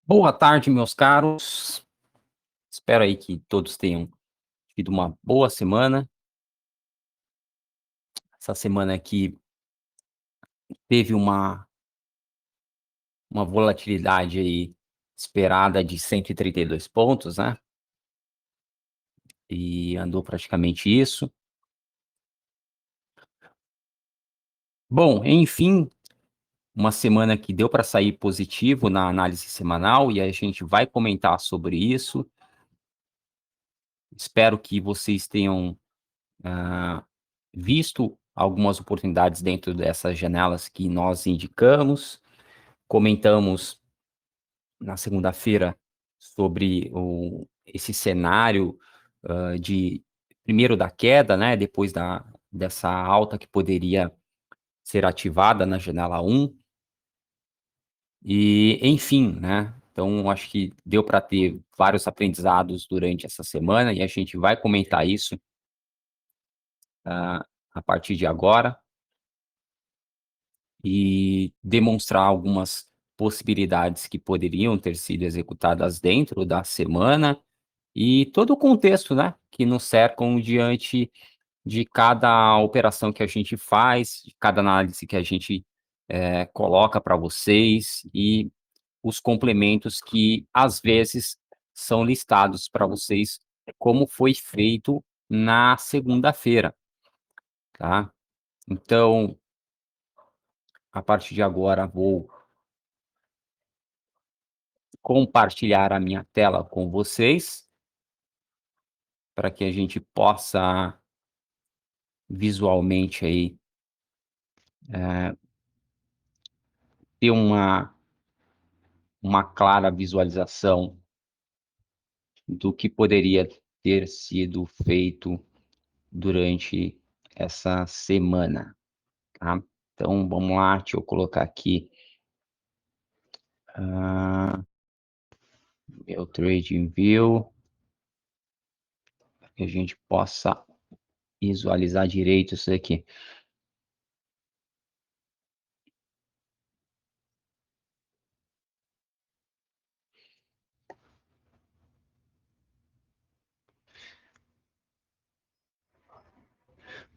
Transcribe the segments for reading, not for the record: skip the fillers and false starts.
Boa tarde, meus caros. Espero aí que todos tenham tido uma boa semana. Essa semana aqui teve uma volatilidade aí esperada de 132 pontos, né? E andou praticamente isso. Bom, enfim, uma semana que deu para sair positivo na análise semanal e a gente vai comentar sobre isso. Espero que vocês tenham ah, visto algumas oportunidades dentro dessas janelas que nós indicamos. Comentamos na segunda-feira sobre esse cenário, de primeiro da queda, né, depois dessa alta que poderia ser ativada na janela um e enfim, né. Então acho que deu para ter vários aprendizados durante essa semana e a gente vai comentar isso, a partir de agora. E demonstrar algumas possibilidades que poderiam ter sido executadas dentro da semana, e todo o contexto, né, que nos cercam diante de cada operação que a gente faz, de cada análise que a gente, coloca para vocês, e os complementos que, às vezes, são listados para vocês, como foi feito na segunda-feira, tá. Então, a partir de agora vou compartilhar a minha tela com vocês, para que a gente possa visualmente aí, ter uma clara visualização do que poderia ter sido feito durante essa semana, tá. Então vamos lá, deixa eu colocar aqui, hã, meu TradingView, para que a gente possa visualizar direito isso aqui.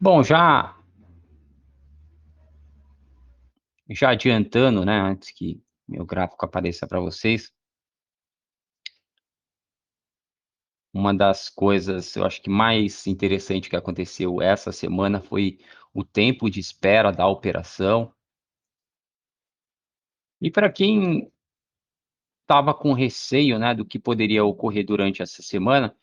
Bom, já adiantando, né, antes que meu gráfico apareça para vocês, uma das coisas, eu acho que mais interessante que aconteceu essa semana foi o tempo de espera da operação. E para quem estava com receio, né, do que poderia ocorrer durante essa semana,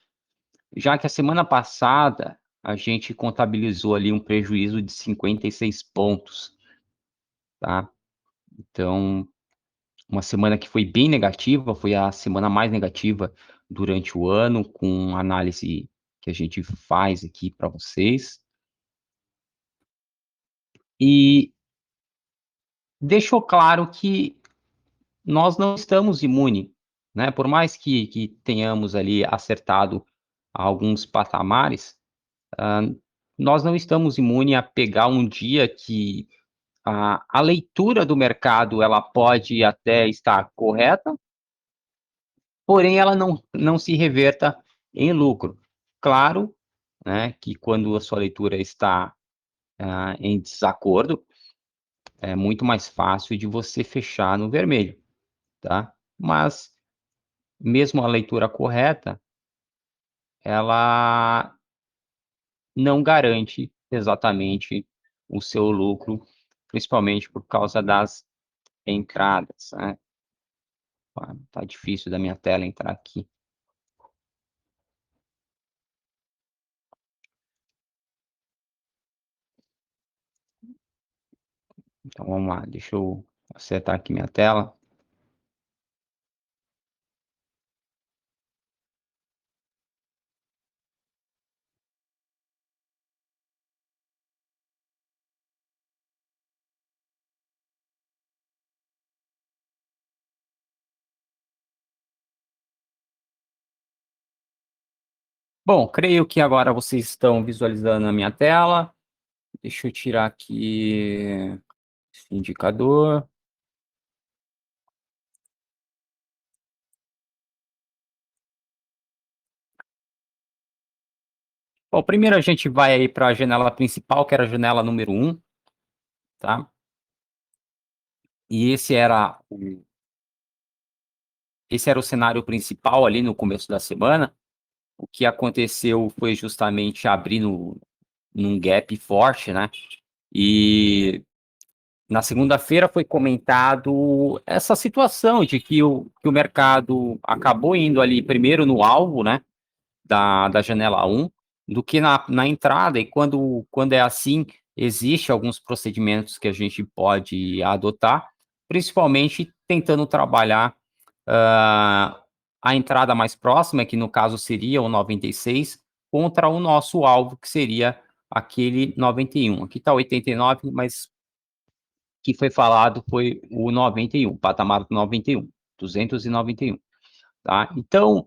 já que a semana passada a gente contabilizou ali um prejuízo de 56 pontos, tá. Então, uma semana que foi bem negativa, foi a semana mais negativa durante o ano, com a análise que a gente faz aqui para vocês. E deixou claro que nós não estamos imune, né, por mais que tenhamos ali acertado alguns patamares, nós não estamos imune a pegar um dia que a leitura do mercado, ela pode até estar correta, porém ela não se reverta em lucro. Claro, né, que quando a sua leitura está, em desacordo, é muito mais fácil de você fechar no vermelho, tá. Mas mesmo a leitura correta, ela não garante exatamente o seu lucro, principalmente por causa das entradas, né. Tá difícil da minha tela entrar aqui. Então vamos lá, deixa eu acertar aqui minha tela. Bom, creio que agora vocês estão visualizando a minha tela. Deixa eu tirar aqui esse indicador. Bom, primeiro a gente vai aí para a janela principal, que era a janela número 1, tá? E esse era o cenário principal ali no começo da semana. O que aconteceu foi justamente abrir num gap forte, né? E na segunda-feira foi comentado essa situação de que o mercado acabou indo ali primeiro no alvo, né? Da janela 1 do que na entrada, e quando é assim, existe alguns procedimentos que a gente pode adotar, principalmente tentando trabalhar a entrada mais próxima, que no caso seria o 96, contra o nosso alvo, que seria aquele 91. Aqui está 89, mas que foi falado foi o 91, patamar do 91, 291, tá? Então,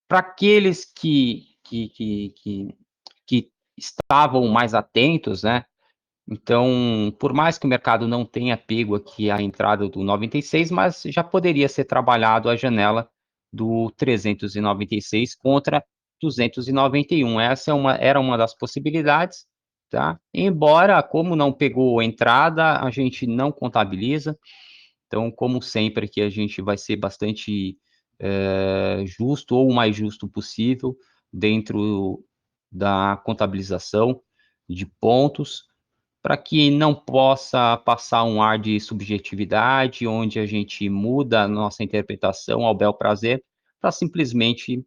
para aqueles que estavam mais atentos, né? Então, por mais que o mercado não tenha pego aqui a entrada do 96, mas já poderia ser trabalhado a janela do 396 contra 291. Essa era uma das possibilidades, tá? Embora, como não pegou entrada, a gente não contabiliza. Então, como sempre, aqui a gente vai ser bastante justo, ou o mais justo possível, dentro da contabilização de pontos, para que não possa passar um ar de subjetividade, onde a gente muda a nossa interpretação ao bel prazer, para simplesmente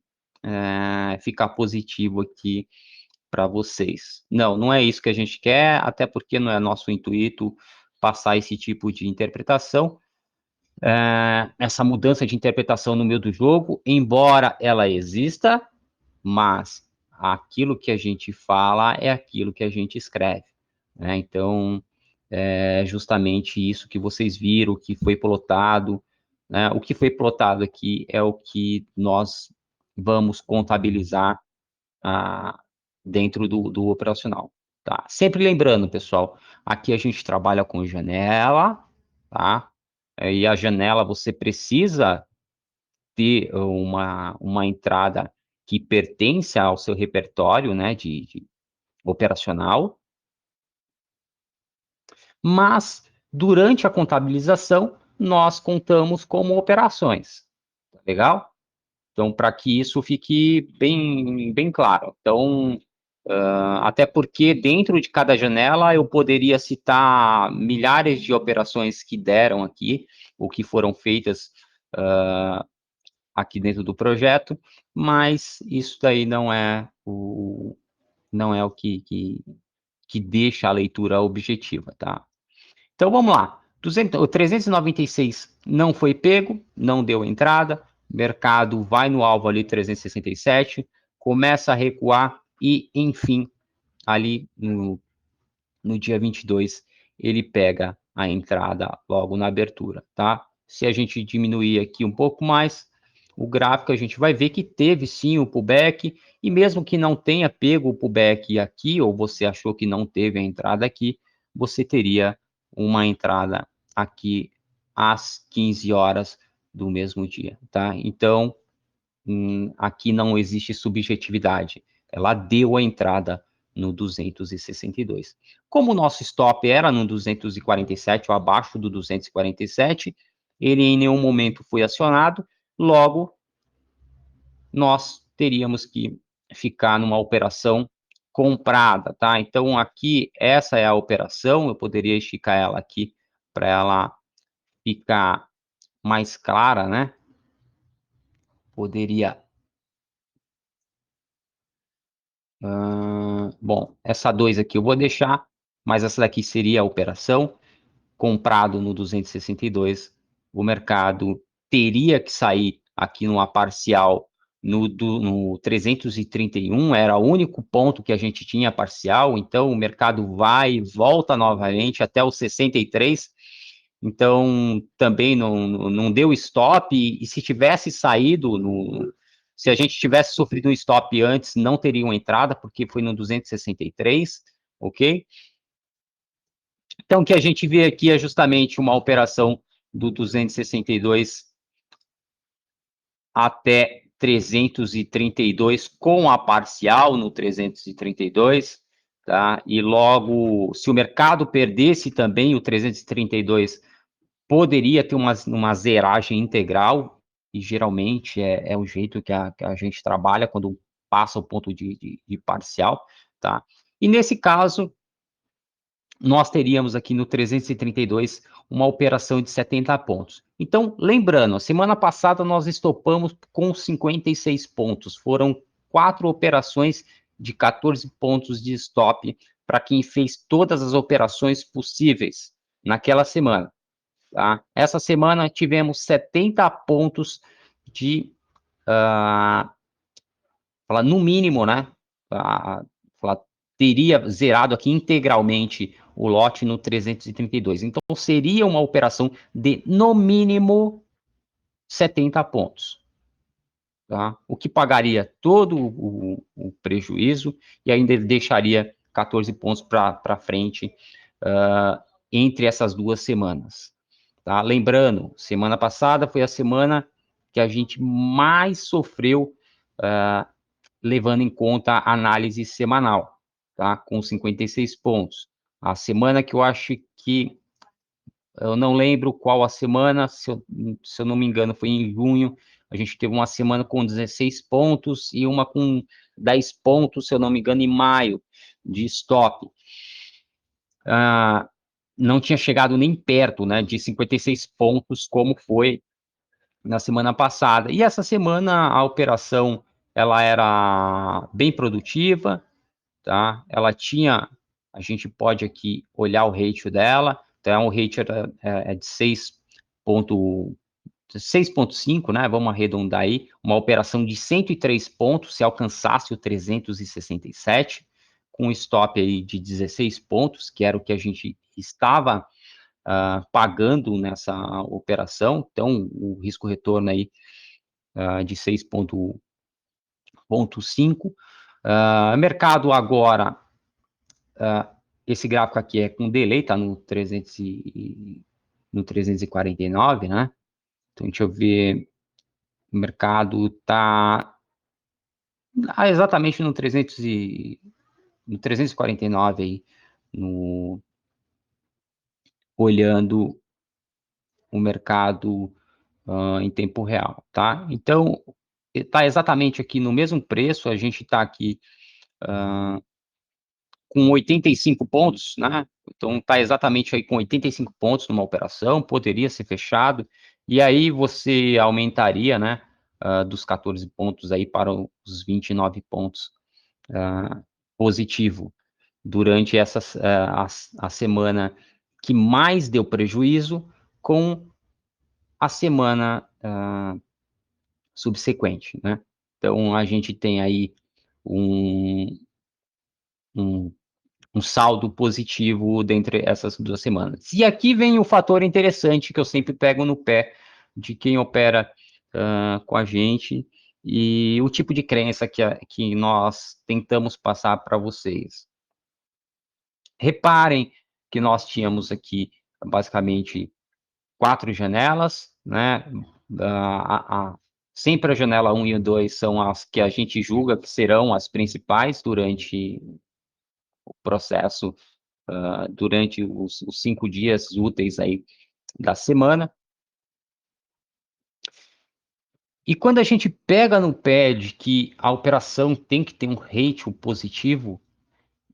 ficar positivo aqui para vocês. Não, não é isso que a gente quer, até porque não é nosso intuito passar esse tipo de interpretação, essa mudança de interpretação no meio do jogo, embora ela exista, mas aquilo que a gente fala é aquilo que a gente escreve, né? Então, é justamente isso que vocês viram, que foi plotado, né? O que foi plotado aqui é o que nós vamos contabilizar dentro do operacional, tá? Sempre lembrando, pessoal, aqui a gente trabalha com janela, tá? E a janela você precisa ter uma entrada que pertence ao seu repertório, né, de operacional, mas durante a contabilização nós contamos como operações, tá legal? Então, para que isso fique bem claro. Então, até porque dentro de cada janela eu poderia citar milhares de operações que deram aqui, ou que foram feitas aqui dentro do projeto, mas isso daí não é o que deixa a leitura objetiva, tá? Então vamos lá. O 396 não foi pego, não deu entrada, mercado vai no alvo ali 367, começa a recuar e, enfim, ali no dia 22, ele pega a entrada logo na abertura, tá? Se a gente diminuir aqui um pouco mais o gráfico, a gente vai ver que teve sim o pullback, e mesmo que não tenha pego o pullback aqui, ou você achou que não teve a entrada aqui, você teria uma entrada aqui às 15 horas do mesmo dia, tá? Então, aqui não existe subjetividade. Ela deu a entrada no 262. Como o nosso stop era no 247, ou abaixo do 247, ele em nenhum momento foi acionado, logo, nós teríamos que ficar numa operação comprada, tá? Então, aqui, essa é a operação, eu poderia esticar ela aqui para ela ficar mais clara, né? Poderia. Bom, essa 2 aqui eu vou deixar, mas essa daqui seria a operação. Comprado no 262, o mercado teria que sair aqui numa parcial no 331, era o único ponto que a gente tinha parcial, então o mercado vai e volta novamente até o 63, então também não deu stop, e se tivesse saído se a gente tivesse sofrido um stop antes, não teria uma entrada, porque foi no 263, ok? Então, o que a gente vê aqui é justamente uma operação do 262 até 332 com a parcial no 332, tá? E logo, se o mercado perdesse também o 332, poderia ter uma zeragem integral, e geralmente é o jeito que a gente trabalha quando passa o ponto de parcial, tá? E nesse caso, nós teríamos aqui no 332 uma operação de 70 pontos. Então, lembrando, a semana passada nós estopamos com 56 pontos. Foram 4 operações de 14 pontos de stop para quem fez todas as operações possíveis naquela semana. Tá? Essa semana tivemos 70 pontos de, no mínimo, né? Teria zerado aqui integralmente o lote no 332. Então, seria uma operação de, no mínimo, 70 pontos. Tá? O que pagaria todo o prejuízo e ainda deixaria 14 pontos para frente entre essas 2 semanas. Tá? Lembrando, semana passada foi a semana que a gente mais sofreu, levando em conta a análise semanal, tá? Com 56 pontos. A semana que eu acho que, eu não lembro qual a semana, se eu não me engano, foi em junho, a gente teve uma semana com 16 pontos e uma com 10 pontos, se eu não me engano, em maio, de stop. Não tinha chegado nem perto, né, de 56 pontos, como foi na semana passada. E essa semana a operação ela era bem produtiva, tá? Ela tinha, a gente pode aqui olhar o ratio dela, então o ratio é de 6,5, né? Vamos arredondar aí, uma operação de 103 pontos, se alcançasse o 367, com stop aí de 16 pontos, que era o que a gente estava pagando nessa operação, então o risco-retorno aí de 6,5. Mercado agora, esse gráfico aqui é com delay, tá no 349, né? Então, deixa eu ver, o mercado tá exatamente no 349 aí, olhando o mercado em tempo real, tá? Então, está exatamente aqui no mesmo preço, a gente está aqui com 85 pontos, né? Então, está exatamente aí com 85 pontos numa operação, poderia ser fechado, e aí você aumentaria, né, dos 14 pontos aí para os 29 pontos positivo, durante a semana que mais deu prejuízo, com a semana subsequente, né? Então, a gente tem aí um saldo positivo dentre essas 2 semanas. E aqui vem o fator interessante que eu sempre pego no pé de quem opera com a gente e o tipo de crença que nós tentamos passar para vocês. Reparem que nós tínhamos aqui, basicamente, 4 janelas, né? Sempre a janela 1 e 2 são as que a gente julga que serão as principais durante o processo, durante os 5 dias úteis aí da semana. E quando a gente pega no pé de que a operação tem que ter um ratio positivo,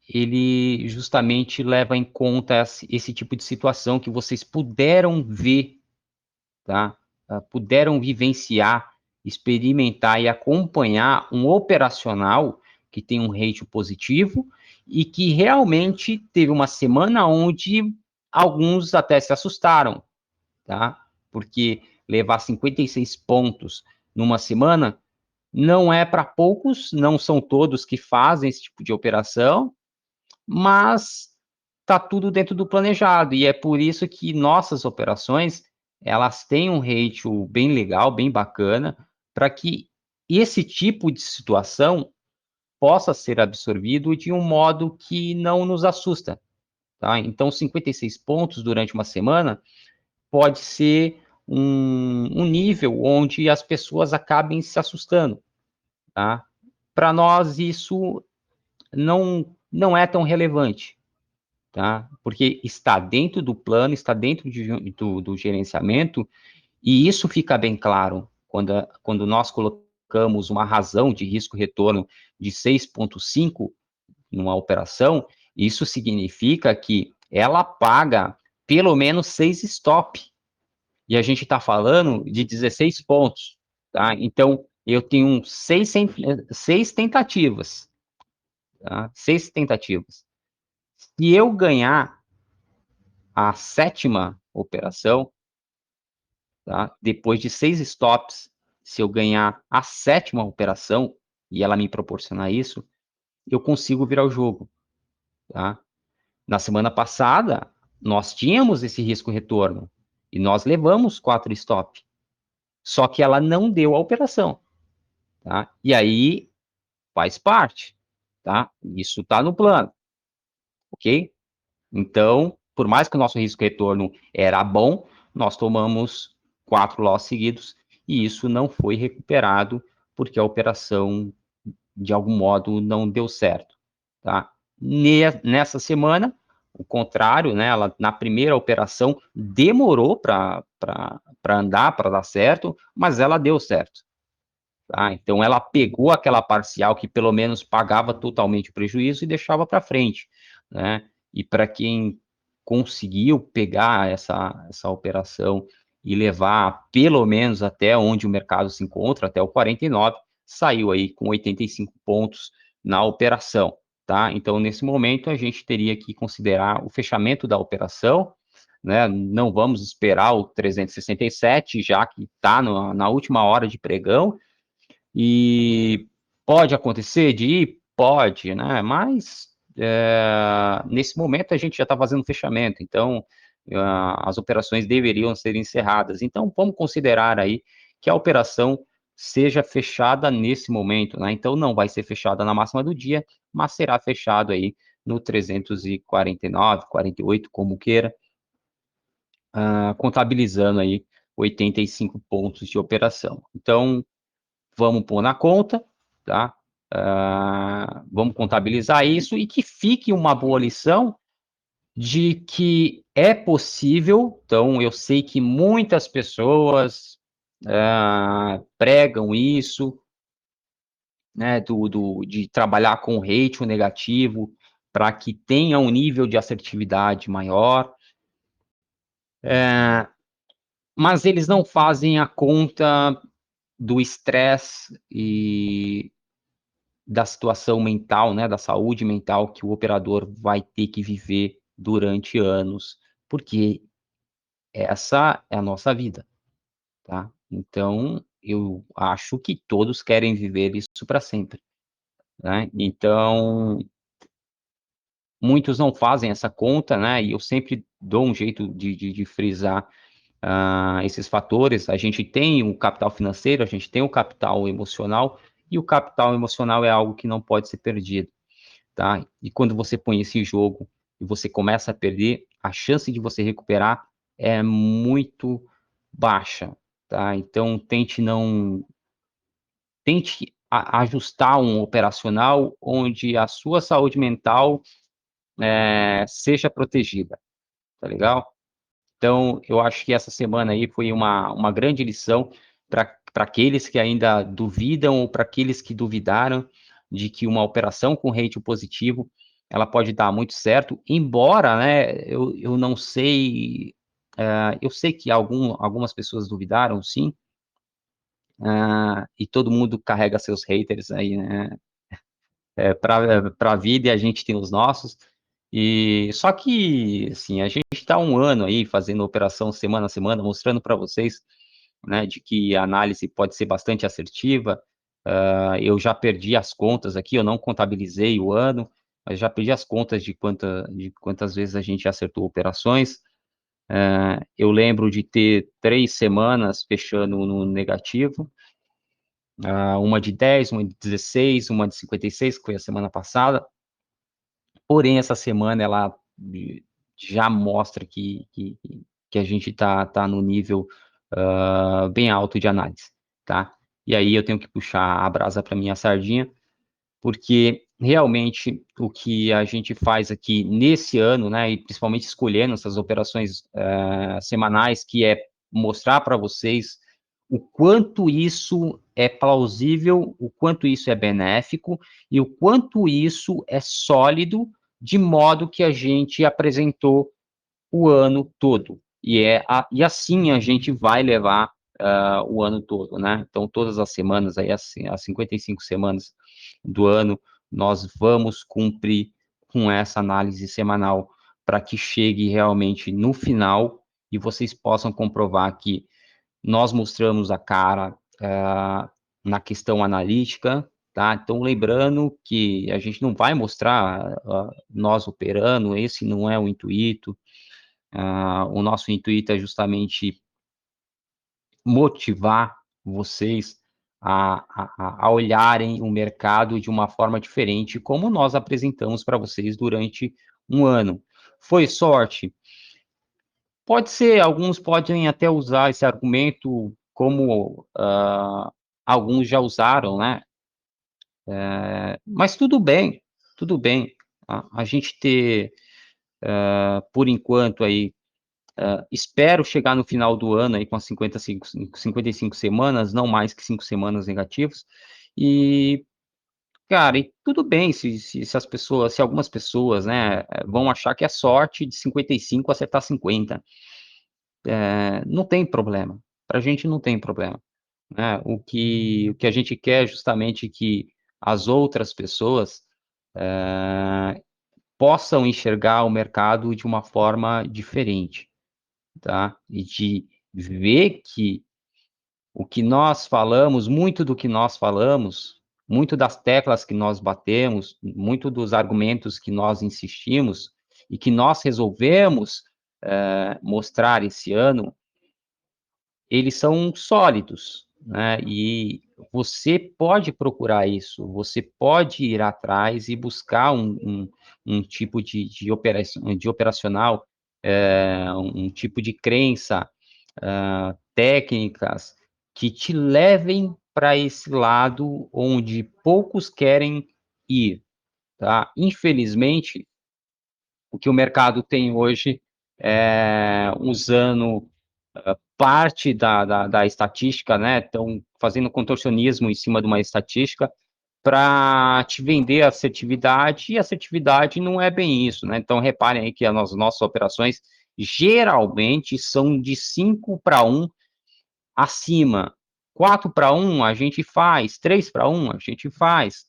ele justamente leva em conta esse tipo de situação que vocês puderam ver, tá? Puderam vivenciar, experimentar e acompanhar um operacional que tem um ratio positivo e que realmente teve uma semana onde alguns até se assustaram, tá? Porque levar 56 pontos numa semana não é para poucos, não são todos que fazem esse tipo de operação, mas está tudo dentro do planejado, e é por isso que nossas operações, elas têm um ratio bem legal, bem bacana, para que esse tipo de situação possa ser absorvido de um modo que não nos assusta, tá? Então, 56 pontos durante uma semana pode ser um nível onde as pessoas acabem se assustando, tá? Para nós, isso não é tão relevante, tá? Porque está dentro do plano, está dentro do gerenciamento, e isso fica bem claro quando nós colocamos uma razão de risco-retorno de 6,5 numa operação, isso significa que ela paga pelo menos 6 stop. E a gente está falando de 16 pontos, tá? Então, eu tenho seis tentativas, tá? 6 tentativas. Se eu ganhar a 7ª operação, tá? Depois de 6 stops, se eu ganhar a 7ª operação, e ela me proporcionar isso, eu consigo virar o jogo, tá? Na semana passada, nós tínhamos esse risco-retorno, e nós levamos 4 stop, só que ela não deu a operação, tá? E aí, faz parte, tá? Isso está no plano, ok? Então, por mais que o nosso risco-retorno era bom, nós tomamos 4 loss seguidos, e isso não foi recuperado, porque a operação, de algum modo, não deu certo, tá? Nessa semana, o contrário, né? Ela, na primeira operação, demorou para andar, para dar certo, mas ela deu certo, tá? Então, ela pegou aquela parcial que pelo menos pagava totalmente o prejuízo e deixava para frente, né? E para quem conseguiu pegar essa operação e levar pelo menos até onde o mercado se encontra, até o 49, saiu aí com 85 pontos na operação, tá? Então, nesse momento, a gente teria que considerar o fechamento da operação, né? Não vamos esperar o 367, já que está na última hora de pregão, e pode acontecer de ir? Pode, né? Mas nesse momento a gente já está fazendo fechamento, então as operações deveriam ser encerradas. Então vamos considerar aí que a operação seja fechada nesse momento, né? Então não vai ser fechada na máxima do dia, mas será fechado aí no 349, 48, como queira, contabilizando aí 85 pontos de operação. Então, vamos pôr na conta, tá? Vamos contabilizar isso e que fique uma boa lição de que é possível. Então, eu sei que muitas pessoas pregam isso, né, de trabalhar com ratio negativo para que tenha um nível de assertividade maior, mas eles não fazem a conta do estresse e da situação mental, né, da saúde mental que o operador vai ter que viver durante anos, porque essa é a nossa vida, tá? Então, eu acho que todos querem viver isso para sempre, né? Então, muitos não fazem essa conta, né? E eu sempre dou um jeito de frisar esses fatores. A gente tem o capital financeiro, a gente tem o capital emocional, e o capital emocional é algo que não pode ser perdido, tá? E quando você põe esse jogo e você começa a perder, a chance de você recuperar é muito baixa, tá? Então tente ajustar um operacional onde a sua saúde mental seja protegida, tá legal? Então, eu acho que essa semana aí foi uma grande lição para aqueles que ainda duvidam ou para aqueles que duvidaram de que uma operação com rating positivo, ela pode dar muito certo, embora, né, eu não sei, eu sei que algumas pessoas duvidaram, sim, e todo mundo carrega seus haters aí, né, para a vida, e a gente tem os nossos. E só que, assim, a gente está um ano aí fazendo operação semana a semana, mostrando para vocês, né, de que a análise pode ser bastante assertiva. Eu já perdi as contas aqui, eu não contabilizei o ano, mas já perdi as contas de quantas vezes a gente acertou operações. Eu lembro de ter 3 semanas fechando no negativo, uma de 10, uma de 16, uma de 56, que foi a semana passada. Porém, essa semana ela já mostra que a gente tá no nível bem alto de análise, tá? E aí eu tenho que puxar a brasa para minha sardinha, porque realmente o que a gente faz aqui nesse ano, né, e principalmente escolhendo essas operações semanais, que é mostrar para vocês o quanto isso é plausível, o quanto isso é benéfico e o quanto isso é sólido, de modo que a gente apresentou o ano todo. E assim a gente vai levar o ano todo, né? Então, todas as semanas, aí, as 55 semanas do ano, nós vamos cumprir com essa análise semanal para que chegue realmente no final e vocês possam comprovar que nós mostramos a cara na questão analítica, tá? Então, lembrando que a gente não vai mostrar nós operando, esse não é o intuito. O nosso intuito é justamente motivar vocês a olharem o mercado de uma forma diferente, como nós apresentamos para vocês durante um ano. Foi sorte? Pode ser, alguns podem até usar esse argumento como alguns já usaram, né? Mas tudo bem. A gente ter, por enquanto, aí, espero chegar no final do ano aí com as 55 semanas, não mais que 5 semanas negativas. E, cara, e tudo bem se as pessoas, se algumas pessoas, né, vão achar que é sorte de 55 acertar 50. Não tem problema. Pra gente não tem problema, né? O que a gente quer é justamente que as outras pessoas possam enxergar o mercado de uma forma diferente, tá? E de ver que o que nós falamos, muito do que nós falamos, muito das teclas que nós batemos, muito dos argumentos que nós insistimos e que nós resolvemos mostrar esse ano, eles são sólidos, né? E você pode procurar isso, você pode ir atrás e buscar um tipo de operacional, um tipo de crença, técnicas que te levem para esse lado onde poucos querem ir, tá? Infelizmente, o que o mercado tem hoje usando parte da estatística, né? Estão fazendo contorcionismo em cima de uma estatística para te vender assertividade, e assertividade não é bem isso, né? Então, reparem aí que as nossas operações geralmente são de 5 para 1 acima. 4 para 1 a gente faz, 3 para 1 a gente faz.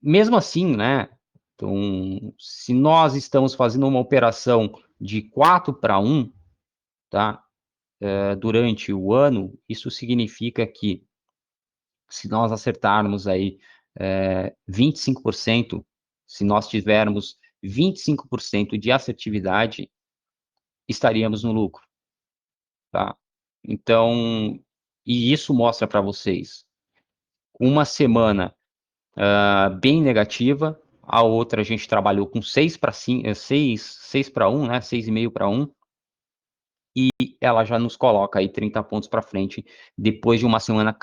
Mesmo assim, né? Então, se nós estamos fazendo uma operação de 4 para 1, tá? Durante o ano, isso significa que se nós acertarmos aí 25%, se nós tivermos 25% de assertividade, estaríamos no lucro, tá? Então, e isso mostra para vocês uma semana bem negativa, a outra a gente trabalhou com 6 para 5, 6 para 1, né? 6,5 para 1, e ela já nos coloca aí 30 pontos para frente, depois de uma semana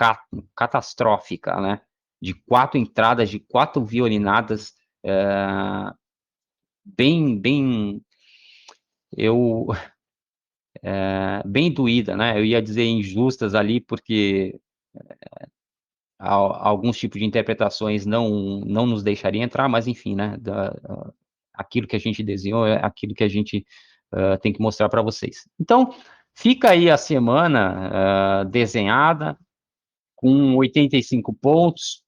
catastrófica, né? De 4 entradas, de 4 violinadas, bem, eu, bem doída, né? Eu ia dizer injustas ali, porque alguns tipos de interpretações não nos deixariam entrar, mas enfim, né? Aquilo que a gente desenhou é aquilo que a gente tem que mostrar para vocês. Então, fica aí a semana desenhada, com 85 pontos,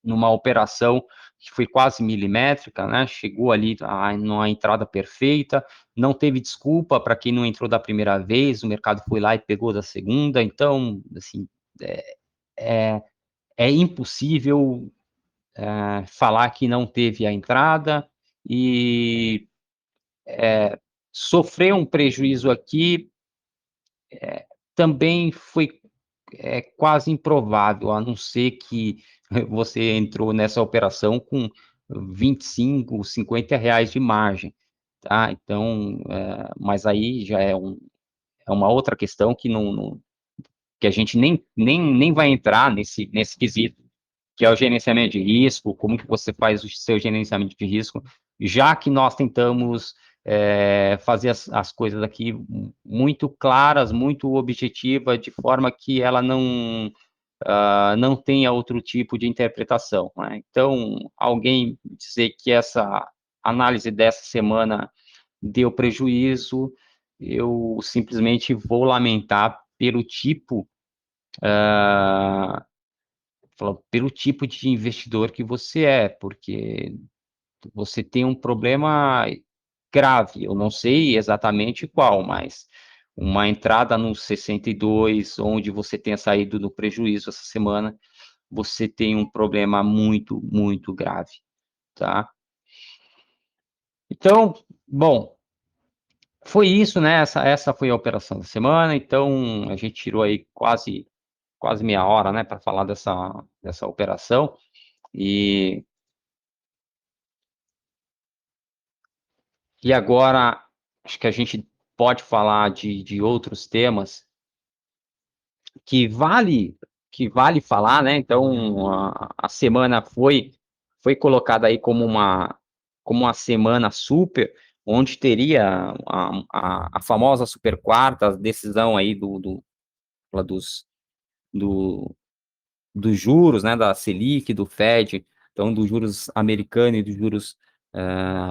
numa operação que foi quase milimétrica, né? Chegou ali numa entrada perfeita, não teve desculpa para quem não entrou da primeira vez, o mercado foi lá e pegou da segunda, então, assim, é, é impossível falar que não teve a entrada e sofrer um prejuízo aqui também foi quase improvável, a não ser que você entrou nessa operação com 25, R$ 50 de margem, tá? Então, mas aí já é é uma outra questão que que a gente nem vai entrar nesse quesito, que é o gerenciamento de risco, como que você faz o seu gerenciamento de risco, já que nós tentamos fazer as coisas aqui muito claras, muito objetivas, de forma que ela não tenha outro tipo de interpretação, né? Então, alguém dizer que essa análise dessa semana deu prejuízo, eu simplesmente vou lamentar pelo tipo de investidor que você é, porque você tem um problema grave, eu não sei exatamente qual, mas uma entrada no 62, onde você tenha saído no prejuízo essa semana, você tem um problema muito, muito grave, tá? Então, bom, foi isso, né? Essa foi a operação da semana, então a gente tirou aí quase meia hora, né, para falar dessa operação, e agora, acho que a gente pode falar de outros temas que vale falar, né? Então, a semana foi colocada aí como uma semana super, onde teria a famosa super quarta, a decisão aí lá do, dos juros, né? Da Selic, do Fed, então dos juros americano e dos juros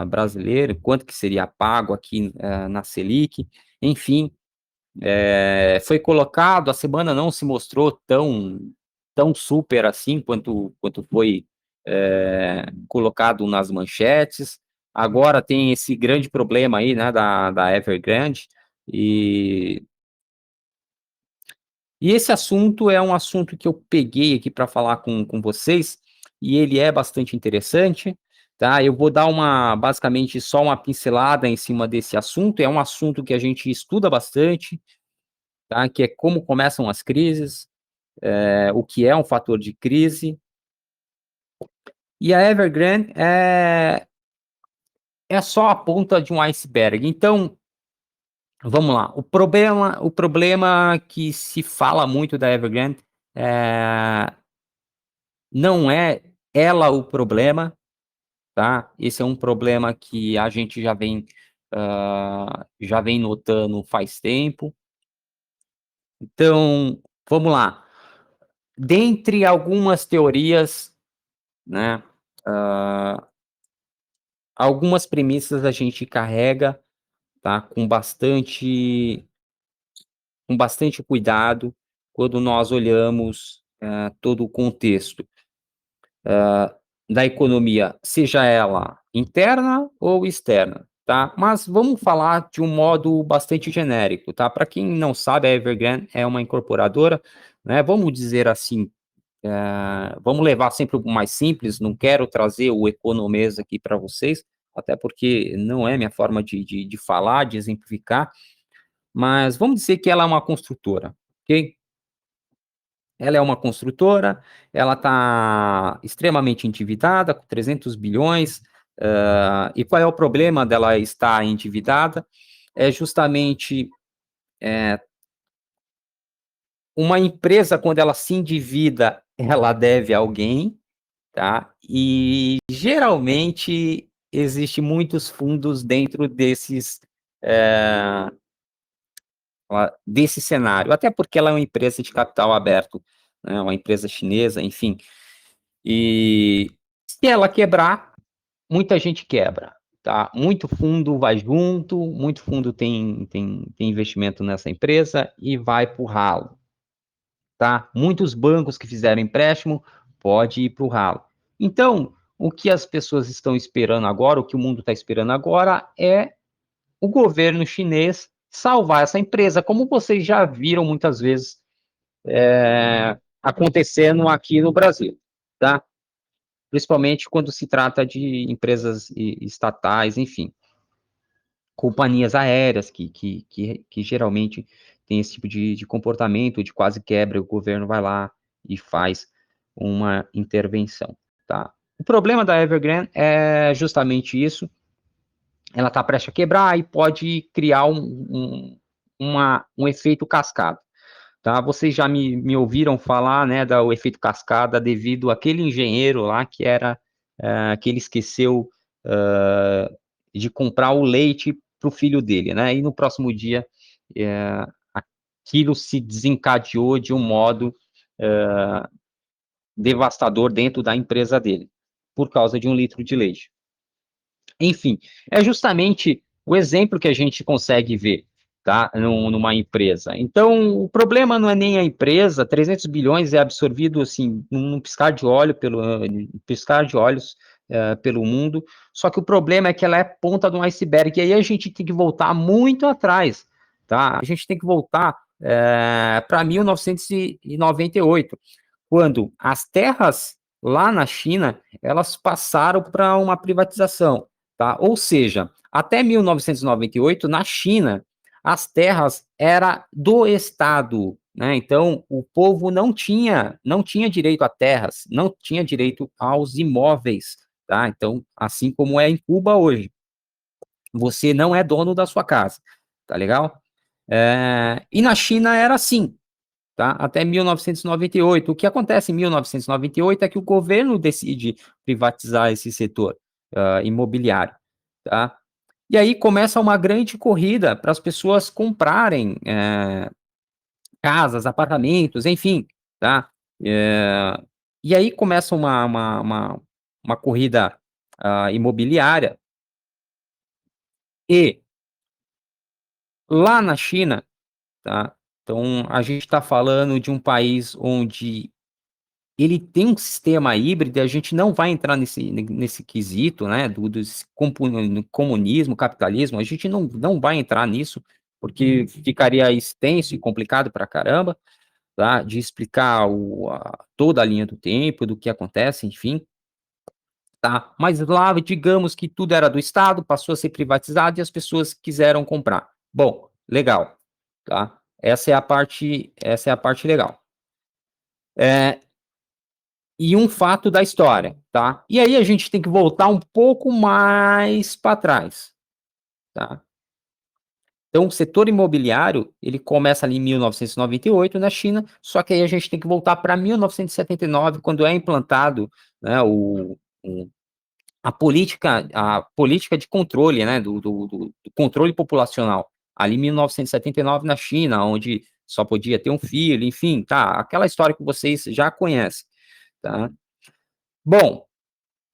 brasileiro, quanto que seria pago aqui na Selic, enfim, foi colocado, a semana não se mostrou tão super assim quanto foi colocado nas manchetes. Agora tem esse grande problema aí, né, da Evergrande, e, esse assunto é um assunto que eu peguei aqui para falar com vocês, e ele é bastante interessante, tá? Eu vou dar basicamente só uma pincelada em cima desse assunto, é um assunto que a gente estuda bastante, tá? Que é como começam as crises, o que é um fator de crise. E a Evergrande é só a ponta de um iceberg. Então, vamos lá. O problema que se fala muito da Evergrande não é ela o problema, tá? Esse é um problema que a gente já vem notando faz tempo. Então, vamos lá. Dentre algumas teorias, né? Algumas premissas a gente carrega, tá? Com bastante cuidado quando nós olhamos todo o contexto da economia, seja ela interna ou externa, tá? Mas vamos falar de um modo bastante genérico, tá? Para quem não sabe, a Evergrande é uma incorporadora, né? Vamos dizer assim, vamos levar sempre o mais simples, não quero trazer o economês aqui para vocês, até porque não é minha forma de falar, de exemplificar, mas vamos dizer que ela é uma construtora, ok? Ela é uma construtora, ela está extremamente endividada, com 300 bilhões, e qual é o problema dela estar endividada? É justamente uma empresa, quando ela se endivida, ela deve a alguém, tá? E geralmente existe muitos fundos dentro desse cenário, até porque ela é uma empresa de capital aberto, né? Uma empresa chinesa, enfim. E se ela quebrar, muita gente quebra, tá? Muito fundo vai junto, muito fundo tem investimento nessa empresa e vai para o ralo, tá? Muitos bancos que fizeram empréstimo pode ir para o ralo. Então, o que as pessoas estão esperando agora, o que o mundo está esperando agora é o governo chinês salvar essa empresa, como vocês já viram muitas vezes acontecendo aqui no Brasil, tá? Principalmente quando se trata de empresas estatais, enfim, companhias aéreas que geralmente têm esse tipo de comportamento, de quase quebra, o governo vai lá e faz uma intervenção, tá? O problema da Evergrande é justamente isso, ela está prestes a quebrar e pode criar um efeito cascata. Tá? Vocês já me ouviram falar, né, do efeito cascada devido àquele engenheiro lá que ele esqueceu de comprar o leite para o filho dele, né? E no próximo dia aquilo se desencadeou de um modo devastador dentro da empresa dele, por causa de 1 litro de leite. Enfim, é justamente o exemplo que a gente consegue ver, tá, numa empresa. Então, o problema não é nem a empresa, 300 bilhões é absorvido, assim, num piscar de olhos pelo mundo, só que o problema é que ela é ponta de um iceberg, e aí a gente tem que voltar muito atrás, tá? A gente tem que voltar para 1998, quando as terras lá na China, elas passaram para uma privatização. Tá? Ou seja, até 1998, na China, as terras eram do Estado, né? Então, o povo não tinha direito a terras, não tinha direito aos imóveis, tá? Então, assim como é em Cuba hoje, você não é dono da sua casa, tá legal? E na China era assim, tá? Até 1998. O que acontece em 1998 é que o governo decide privatizar esse setor imobiliário, tá? E aí começa uma grande corrida para as pessoas comprarem casas, apartamentos, enfim, tá? É, e aí começa uma corrida imobiliária, e lá na China, tá? Então a gente está falando de um país onde ele tem um sistema híbrido, e a gente não vai entrar nesse quesito, né, do comunismo, capitalismo, a gente não vai entrar nisso, porque ficaria extenso e complicado pra caramba, tá, de explicar toda a linha do tempo, do que acontece, enfim, tá, mas lá, digamos que tudo era do Estado, passou a ser privatizado e as pessoas quiseram comprar. Bom, legal, tá, essa é a parte legal. E um fato da história, tá? E aí a gente tem que voltar um pouco mais para trás, tá? Então, o setor imobiliário, ele começa ali em 1998 na China, só que aí a gente tem que voltar para 1979, quando é implantado, né, a política de controle, né, do controle populacional, ali em 1979 na China, onde só podia ter um filho, enfim, tá? Aquela história que vocês já conhecem, tá? Bom,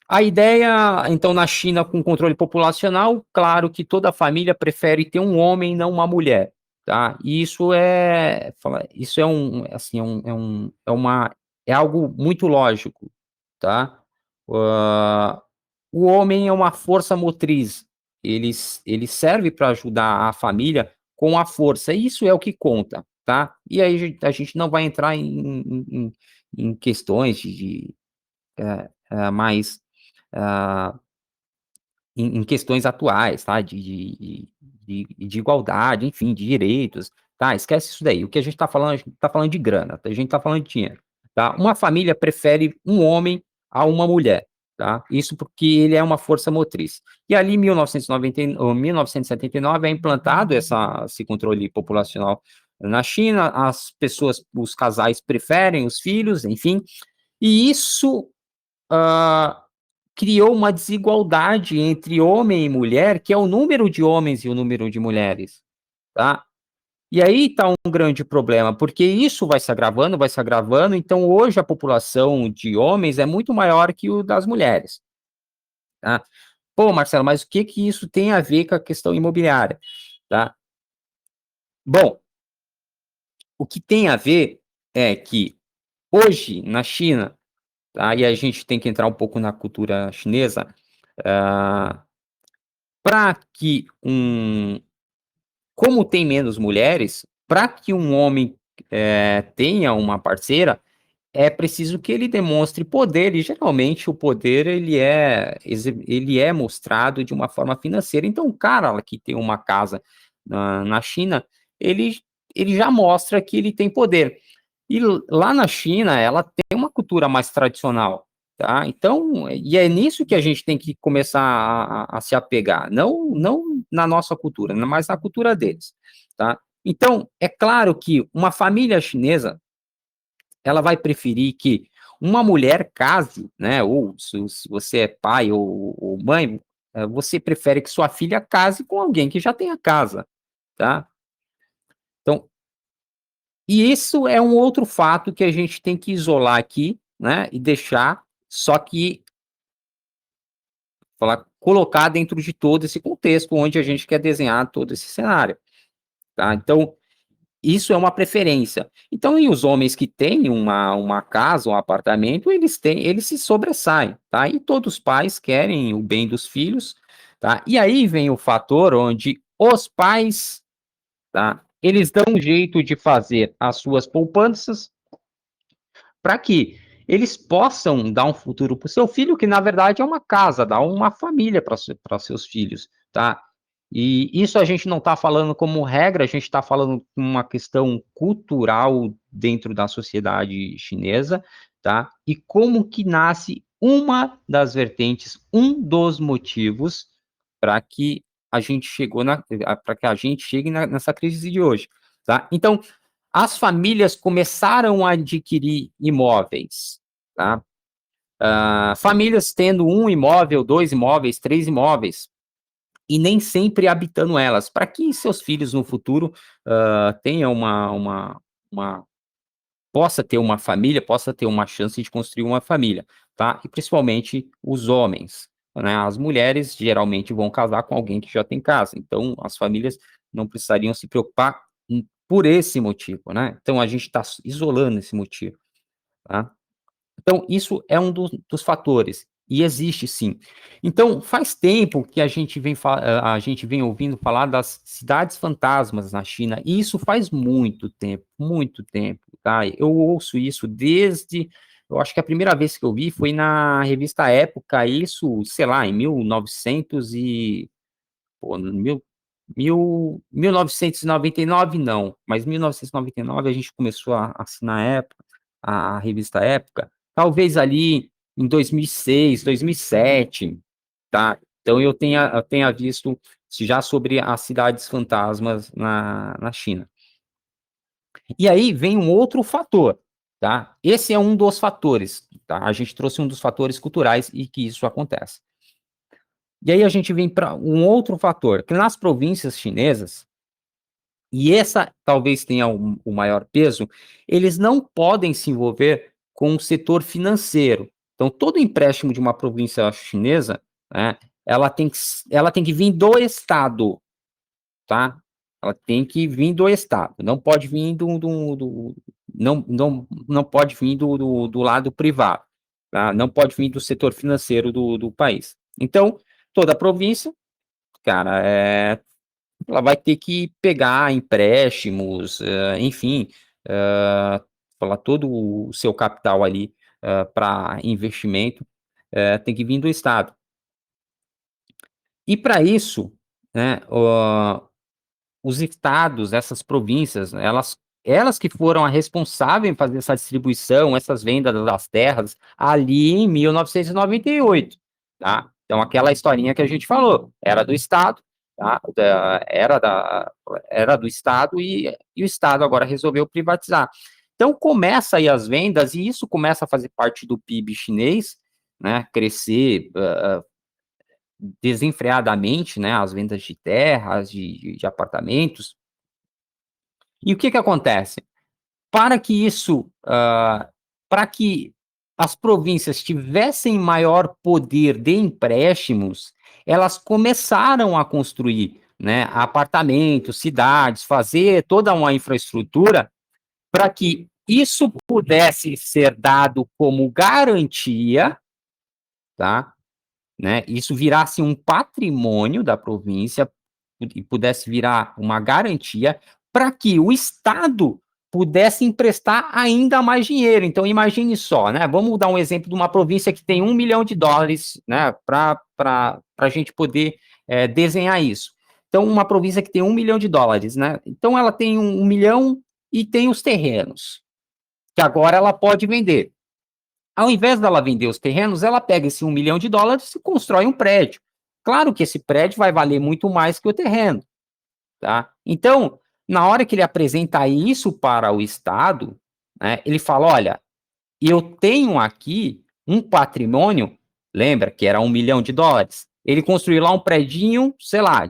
a ideia, então, na China, com controle populacional, claro que toda família prefere ter um homem, não uma mulher, tá? E isso é assim, é algo muito lógico, tá? Ah, o homem é uma força motriz, ele serve para ajudar a família com a força, e isso é o que conta, tá? E aí a gente não vai entrar em questões mais ah, em questões atuais, tá? De igualdade, enfim, de direitos, tá? Esquece isso daí. O que a gente tá falando de grana, tá? A gente tá falando de dinheiro, tá? Uma família prefere um homem a uma mulher, tá? Isso porque ele é uma força motriz. E ali em 1979 é implantado esse controle populacional na China, as pessoas, os casais preferem os filhos, enfim, e isso ah, criou uma desigualdade entre homem e mulher, que é o número de homens e o número de mulheres, tá? E aí está um grande problema, porque isso vai se agravando, então hoje a população de homens é muito maior que o das mulheres, tá? Pô, Marcelo, mas o que que isso tem a ver com a questão imobiliária, tá? Bom, o que tem a ver é que hoje na China, tá, e a gente tem que entrar um pouco na cultura chinesa, para que como tem menos mulheres, para que um homem tenha uma parceira, é preciso que ele demonstre poder, e geralmente o poder ele é mostrado de uma forma financeira. Então, o cara lá que tem uma casa na China, ele, ele já mostra que ele tem poder. E lá na China, ela tem uma cultura mais tradicional, tá? Então, e é nisso que a gente tem que começar a se apegar, não na nossa cultura, mas na cultura deles, tá? Então, é claro que uma família chinesa, ela vai preferir que uma mulher case, né, ou se você é pai ou mãe, você prefere que sua filha case com alguém que já tenha casa, tá. Então, e isso é um outro fato que a gente tem que isolar aqui, né, e deixar, só que falar colocar dentro de todo esse contexto onde a gente quer desenhar todo esse cenário, tá. Então, isso é uma preferência. Então, e os homens que têm uma casa, um apartamento, eles se sobressaem, tá. E todos os pais querem o bem dos filhos, tá. E aí vem o fator onde os pais, tá, eles dão um jeito de fazer as suas poupanças para que eles possam dar um futuro para o seu filho, que na verdade é uma casa, dar uma família para seus filhos, tá? E isso a gente não está falando como regra, a gente está falando uma questão cultural dentro da sociedade chinesa, tá? E como que nasce uma das vertentes, um dos motivos para que a gente chegou para que a gente chegue nessa crise de hoje, tá? Então, as famílias começaram a adquirir imóveis, tá? Famílias tendo um imóvel, dois imóveis, três imóveis, e nem sempre habitando elas, para que seus filhos no futuro tenham uma possa ter uma família, possa ter uma chance de construir uma família, tá? E principalmente os homens, né? As mulheres geralmente vão casar com alguém que já tem casa, então as famílias não precisariam se preocupar por esse motivo, né? Então a gente está isolando esse motivo, tá? Então, isso é um dos fatores, e existe sim. Então, faz tempo que a gente vem ouvindo falar das cidades fantasmas na China, e isso faz muito tempo, tá? Eu ouço isso desde, eu acho que a primeira vez que eu vi foi na revista Época, isso, sei lá, em 1900 e, pô, 1999 não, mas 1999 a gente começou a assinar a Época, a revista Época, talvez ali em 2006, 2007, tá? Então eu tenha visto já sobre as cidades fantasmas na China. E aí vem um outro fator, tá? Esse é um dos fatores, tá? A gente trouxe um dos fatores culturais e que isso acontece. E aí a gente vem para um outro fator, que nas províncias chinesas, e essa talvez tenha o maior peso, eles não podem se envolver com o setor financeiro. Então, todo empréstimo de uma província chinesa, né, ela tem que vir do Estado, tá? Ela tem que vir do Estado, não pode vir não pode vir do lado privado, tá? Não pode vir do setor financeiro do país. Então, toda província, cara, ela vai ter que pegar empréstimos, enfim, falar todo o seu capital ali para investimento, tem que vir do Estado. E para isso, né, os estados, essas províncias, né, elas que foram a responsáveis em fazer essa distribuição, essas vendas das terras ali em 1998, tá? Então aquela historinha que a gente falou, era do estado, tá? Era do estado e o estado agora resolveu privatizar. Então começa aí as vendas e isso começa a fazer parte do PIB chinês, né? Crescer desenfreadamente, né? As vendas de terras, de apartamentos. E o que que acontece? Para que isso, para que as províncias tivessem maior poder de empréstimos, elas começaram a construir, né, apartamentos, cidades, fazer toda uma infraestrutura para que isso pudesse ser dado como garantia, tá? Né? Isso virasse um patrimônio da província e pudesse virar uma garantia para que o Estado pudesse emprestar ainda mais dinheiro. Então, imagine só, né? Vamos dar um exemplo de uma província que tem US$ 1 milhão, né? Para a gente poder desenhar isso. Então, uma província que tem US$ 1 milhão, né? Então, ela tem 1 milhão e tem os terrenos, que agora ela pode vender. Ao invés dela vender os terrenos, ela pega esse US$ 1 milhão e constrói um prédio. Claro que esse prédio vai valer muito mais que o terreno, tá? Então, Na hora que ele apresenta isso para o Estado, né, ele fala: olha, eu tenho aqui um patrimônio, lembra que era US$ 1 milhão, ele construiu lá um predinho, sei lá,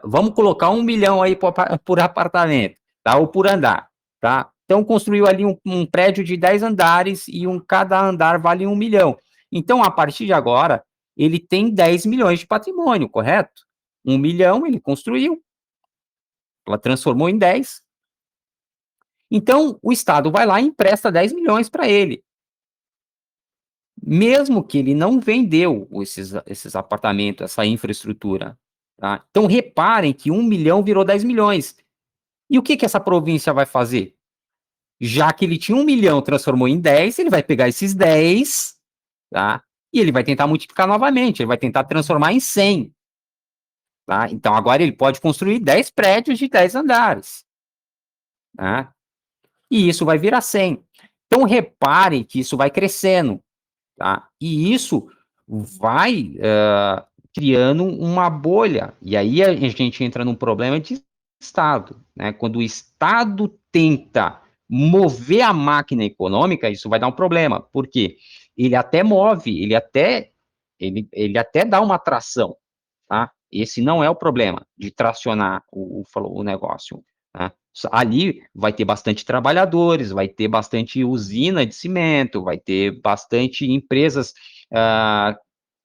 vamos colocar 1 milhão aí por apartamento, tá? Ou por andar, tá? Então construiu ali um prédio de 10 andares e cada andar vale 1 milhão. Então, a partir de agora, ele tem 10 milhões de patrimônio, correto? 1 milhão ele construiu, ela transformou em 10. Então, o Estado vai lá e empresta 10 milhões para ele. Mesmo que ele não vendeu esses apartamentos, essa infraestrutura, tá? Então, reparem que 1 milhão virou 10 milhões. E o que que essa província vai fazer? Já que ele tinha 1 milhão, transformou em 10, ele vai pegar esses 10, tá? E ele vai tentar multiplicar novamente, ele vai tentar transformar em 100, tá? Então, agora ele pode construir 10 prédios de 10 andares, tá? E isso vai virar 100. Então, reparem que isso vai crescendo, tá? E isso vai criando uma bolha. E aí a gente entra num problema de Estado, né? Quando o Estado tenta mover a máquina econômica, isso vai dar um problema. Por quê? Ele até move, ele até dá uma tração, tá? Esse não é o problema de tracionar o negócio, né? Ali vai ter bastante trabalhadores, vai ter bastante usina de cimento, vai ter bastante empresas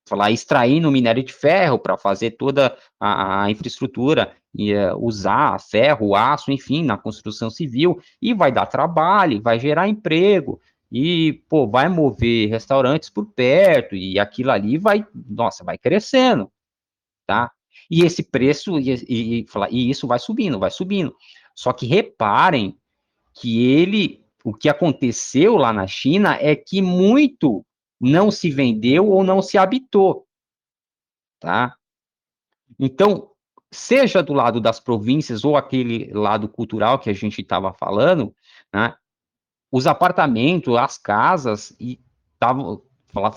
falar, extraindo minério de ferro para fazer toda a infraestrutura e usar ferro, aço, enfim, na construção civil, e vai dar trabalho, vai gerar emprego, e, pô, vai mover restaurantes por perto, e aquilo ali vai, nossa, vai crescendo, tá? E esse preço, e isso vai subindo, vai subindo. Só que reparem que o que aconteceu lá na China é que muito não se vendeu ou não se habitou, tá? Então, seja do lado das províncias ou aquele lado cultural que a gente estava falando, né, os apartamentos, as casas tavam,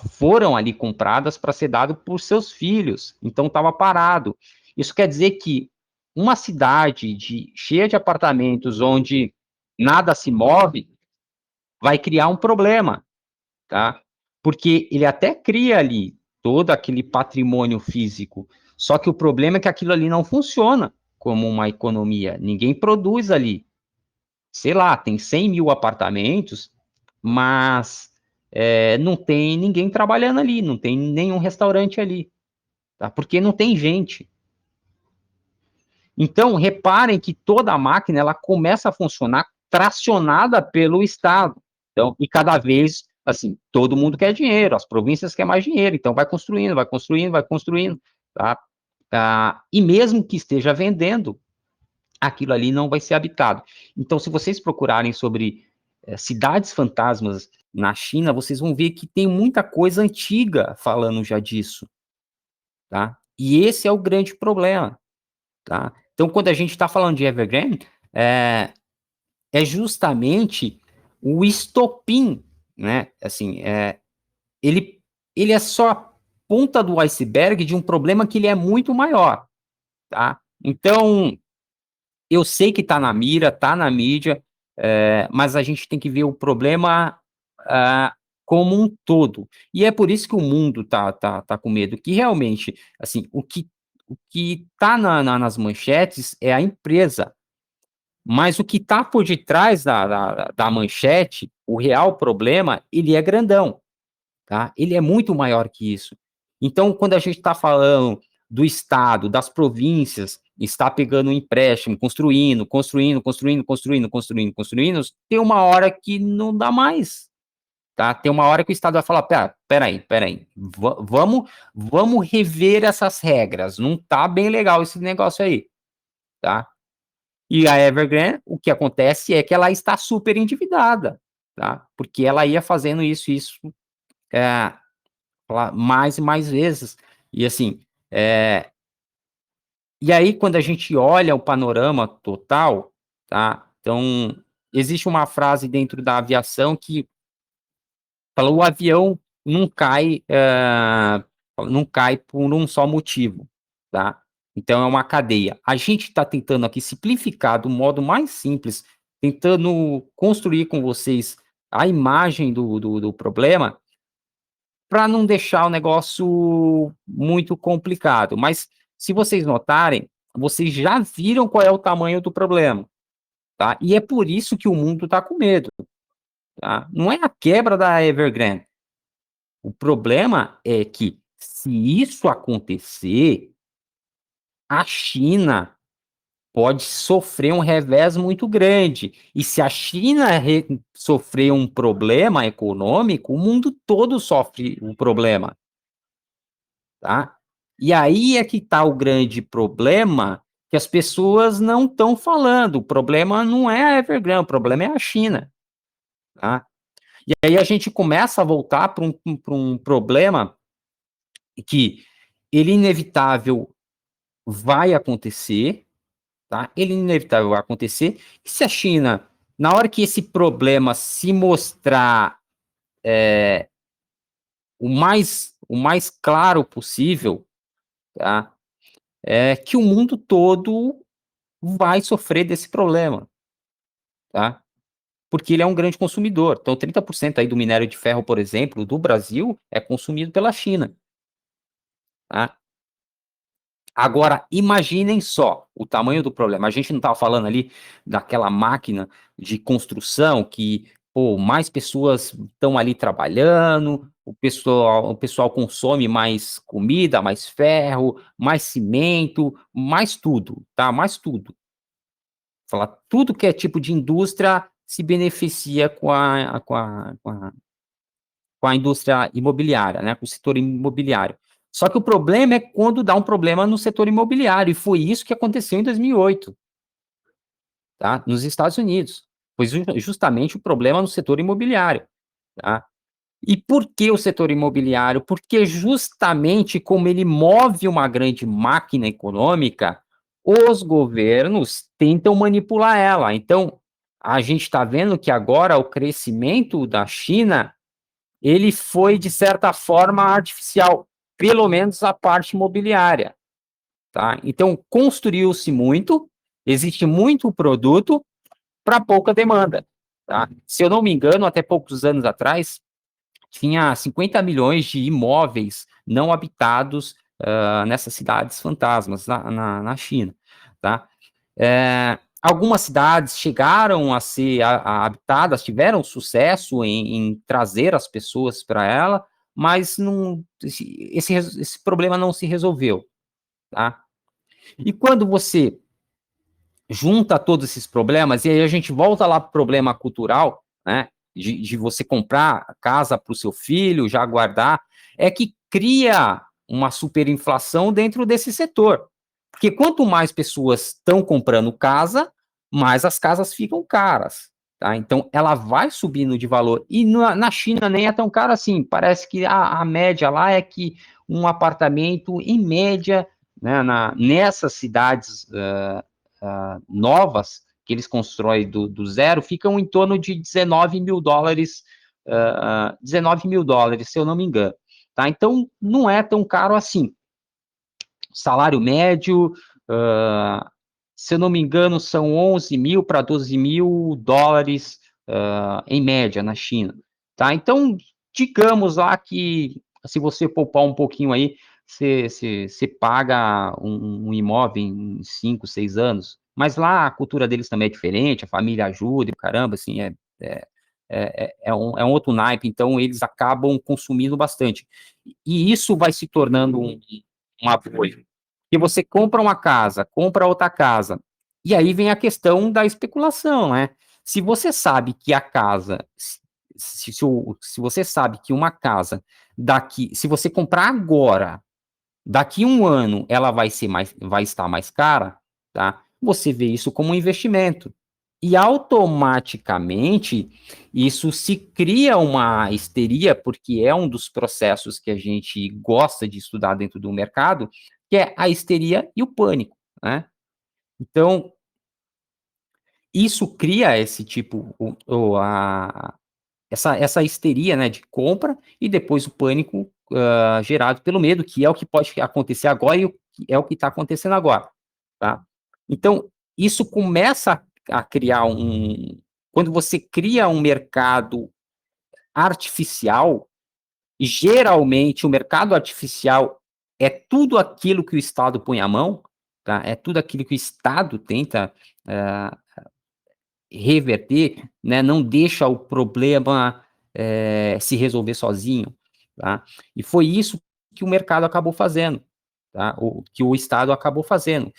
foram ali compradas para ser dado por seus filhos, então estava parado. Isso quer dizer que uma cidade cheia de apartamentos onde nada se move vai criar um problema, tá? Porque ele até cria ali todo aquele patrimônio físico, só que o problema é que aquilo ali não funciona como uma economia, ninguém produz ali. Sei lá, tem 100 mil apartamentos, mas não tem ninguém trabalhando ali, não tem nenhum restaurante ali, tá? Porque não tem gente. Então, reparem que toda a máquina ela começa a funcionar tracionada pelo Estado. Então, e cada vez, assim, todo mundo quer dinheiro, as províncias querem mais dinheiro, então vai construindo, vai construindo, vai construindo, tá? E mesmo que esteja vendendo, aquilo ali não vai ser habitado. Então, se vocês procurarem sobre cidades fantasmas na China, vocês vão ver que tem muita coisa antiga falando já disso, tá? E esse é o grande problema, tá? Então, quando a gente está falando de Evergrande, é justamente o estopim, né? Assim, ele, ele é só a ponta do iceberg de um problema que ele é muito maior, tá? Então, eu sei que está na mira, está na mídia, mas a gente tem que ver o problema como um todo. E é por isso que o mundo tá com medo, que realmente, assim, o que está nas manchetes é a empresa, mas o que está por detrás da manchete, o real problema, ele é grandão, tá? Ele é muito maior que isso. Então, quando a gente está falando do Estado, das províncias, está pegando um empréstimo, construindo, construindo, construindo, construindo, construindo, construindo, tem uma hora que não dá mais, tá? Tem uma hora que o Estado vai falar, peraí, vamos rever essas regras, não tá bem legal esse negócio aí, tá? E a Evergrande, o que acontece é que ela está super endividada, tá? Porque ela ia fazendo isso, é, mais e mais vezes. E assim, e aí quando a gente olha o panorama total, tá? Então, existe uma frase dentro da aviação que fala, o avião não cai por um só motivo, tá? Então, é uma cadeia. A gente está tentando aqui simplificar do modo mais simples, tentando construir com vocês a imagem do problema, para não deixar o negócio muito complicado. Mas, se vocês notarem, vocês já viram qual é o tamanho do problema, tá? E é por isso que o mundo está com medo, tá? Não é a quebra da Evergrande. O problema é que, se isso acontecer, a China pode sofrer um revés muito grande. E se a China sofrer um problema econômico, o mundo todo sofre um problema, tá? E aí é que está o grande problema, que as pessoas não estão falando. O problema não é a Evergrande, o problema é a China, tá? E aí a gente começa a voltar para um problema que ele inevitável vai acontecer, tá? Ele inevitável vai acontecer. E se a China, na hora que esse problema se mostrar o mais claro possível, tá? É que o mundo todo vai sofrer desse problema, tá? Porque ele é um grande consumidor. Então, 30% aí do minério de ferro, por exemplo, do Brasil, é consumido pela China, tá? Agora, imaginem só o tamanho do problema. A gente não estava falando ali daquela máquina de construção que, pô, mais pessoas estão ali trabalhando, o pessoal consome mais comida, mais ferro, mais cimento, mais tudo, tá? Mais tudo. Falar tudo que é tipo de indústria se beneficia com a indústria imobiliária, né, com o setor imobiliário. Só que o problema é quando dá um problema no setor imobiliário, e foi isso que aconteceu em 2008, tá, nos Estados Unidos. Foi justamente o problema no setor imobiliário, tá. E por que o setor imobiliário? Porque justamente como ele move uma grande máquina econômica, os governos tentam manipular ela. Então, a gente está vendo que agora o crescimento da China ele foi, de certa forma, artificial, pelo menos a parte imobiliária, tá? Então, construiu-se muito, existe muito produto para pouca demanda, tá? Se eu não me engano, até poucos anos atrás, tinha 50 milhões de imóveis não habitados nessas cidades fantasmas na China, tá? Algumas cidades chegaram a ser habitadas, tiveram sucesso em trazer as pessoas para ela, mas não, esse problema não se resolveu, tá? E quando você junta todos esses problemas, e aí a gente volta lá para o problema cultural, né? De você comprar casa para o seu filho, já guardar, é que cria uma superinflação dentro desse setor. Porque quanto mais pessoas estão comprando casa, mais as casas ficam caras. Tá? Então, ela vai subindo de valor. E na China nem é tão caro assim. Parece que a média lá é que um apartamento, em média, né, nessas cidades novas que eles constroem do zero, ficam em torno de 19 mil dólares, 19 mil dólares, se eu não me engano. Tá? Então, não é tão caro assim. Salário médio, se eu não me engano, são 11 mil para 12 mil dólares em média na China. Tá? Então, digamos lá que se você poupar um pouquinho aí, você paga um imóvel em 5, 6 anos, mas lá a cultura deles também é diferente, a família ajuda, caramba, assim, é um outro naipe, então eles acabam consumindo bastante. E isso vai se tornando um apoio. E você compra uma casa, compra outra casa, e aí vem a questão da especulação, né? Se você sabe que a casa, se você sabe que uma casa se você comprar agora, daqui um ano ela vai estar mais cara, tá? Você vê isso como um investimento. E automaticamente isso se cria uma histeria, porque é um dos processos que a gente gosta de estudar dentro do mercado, que é a histeria e o pânico, né? Então, isso cria esse tipo, essa histeria, né, de compra, e depois o pânico gerado pelo medo, que é o que pode acontecer agora e é o que está acontecendo agora, tá? Então, isso começa a criar quando você cria um mercado artificial, geralmente o mercado artificial é tudo aquilo que o Estado põe à mão, tá? É tudo aquilo que o Estado tenta reverter, né? Não deixa o problema se resolver sozinho, tá? E foi isso que o mercado acabou fazendo, tá? Que o Estado acabou fazendo.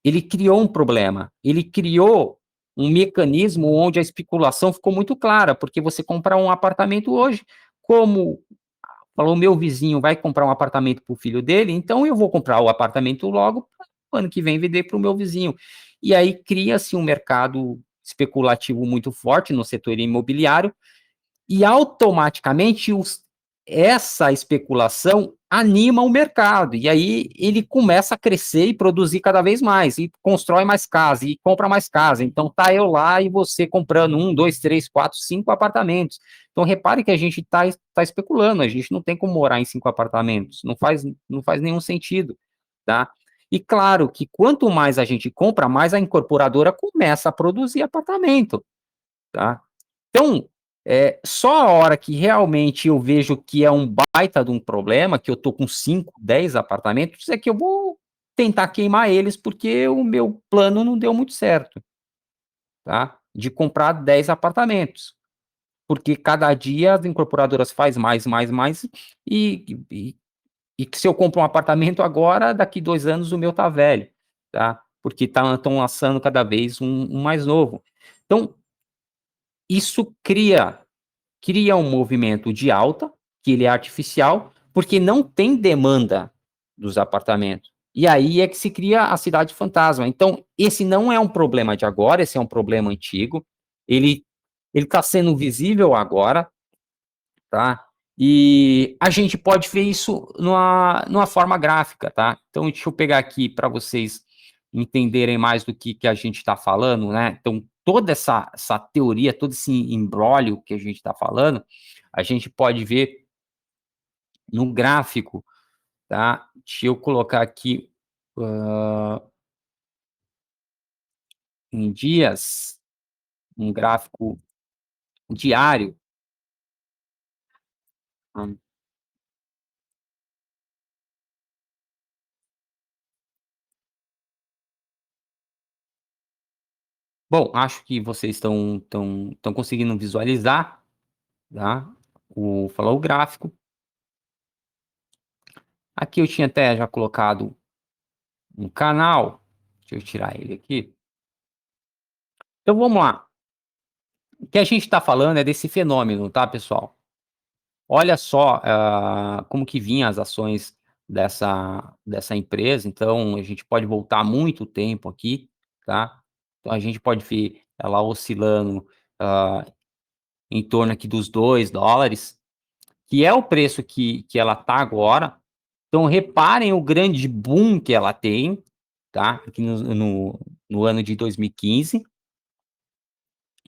Ele criou um problema, ele criou um mecanismo onde a especulação ficou muito clara, porque você comprar um apartamento hoje, como falou, o meu vizinho vai comprar um apartamento para o filho dele, então eu vou comprar o apartamento logo, para o ano que vem vender para o meu vizinho. E aí cria-se um mercado especulativo muito forte no setor imobiliário, e automaticamente essa especulação anima o mercado, e aí ele começa a crescer e produzir cada vez mais, e constrói mais casa, e compra mais casa. Então tá eu lá e você comprando 1, 2, 3, 4, 5 apartamentos. Então repare que a gente tá especulando, a gente não tem como morar em 5 apartamentos, não faz nenhum sentido, tá? E claro que quanto mais a gente compra, mais a incorporadora começa a produzir apartamento, tá? Então, só a hora que realmente eu vejo que é um baita de um problema, que eu tô com 5, 10 apartamentos, é que eu vou tentar queimar eles, porque o meu plano não deu muito certo, tá? De comprar 10 apartamentos. Porque cada dia as incorporadoras faz mais, mais, mais, e, e, e que se eu compro um apartamento agora, daqui 2 anos o meu tá velho, tá? Porque estão lançando cada vez um mais novo. Então, isso cria um movimento de alta, que ele é artificial, porque não tem demanda dos apartamentos. E aí é que se cria a cidade fantasma. Então, esse não é um problema de agora, esse é um problema antigo. Ele está sendo visível agora, tá? E a gente pode ver isso numa forma gráfica, tá? Então, deixa eu pegar aqui para vocês entenderem mais do que a gente está falando, né? Então, toda essa teoria, todo esse imbróglio que a gente está falando, a gente pode ver no gráfico, tá? Deixa eu colocar aqui em dias, um gráfico diário. Hum. Bom, acho que vocês estão conseguindo visualizar, tá? Falar o gráfico. Aqui eu tinha até já colocado um canal. Deixa eu tirar ele aqui. Então vamos lá. O que a gente está falando é desse fenômeno, tá, pessoal? Olha só como que vinham as ações dessa empresa. Então a gente pode voltar muito tempo aqui, tá? Então a gente pode ver ela oscilando ah, em torno aqui dos $2, que é o preço que ela está agora. Então reparem o grande boom que ela tem, tá? Aqui no ano de 2015.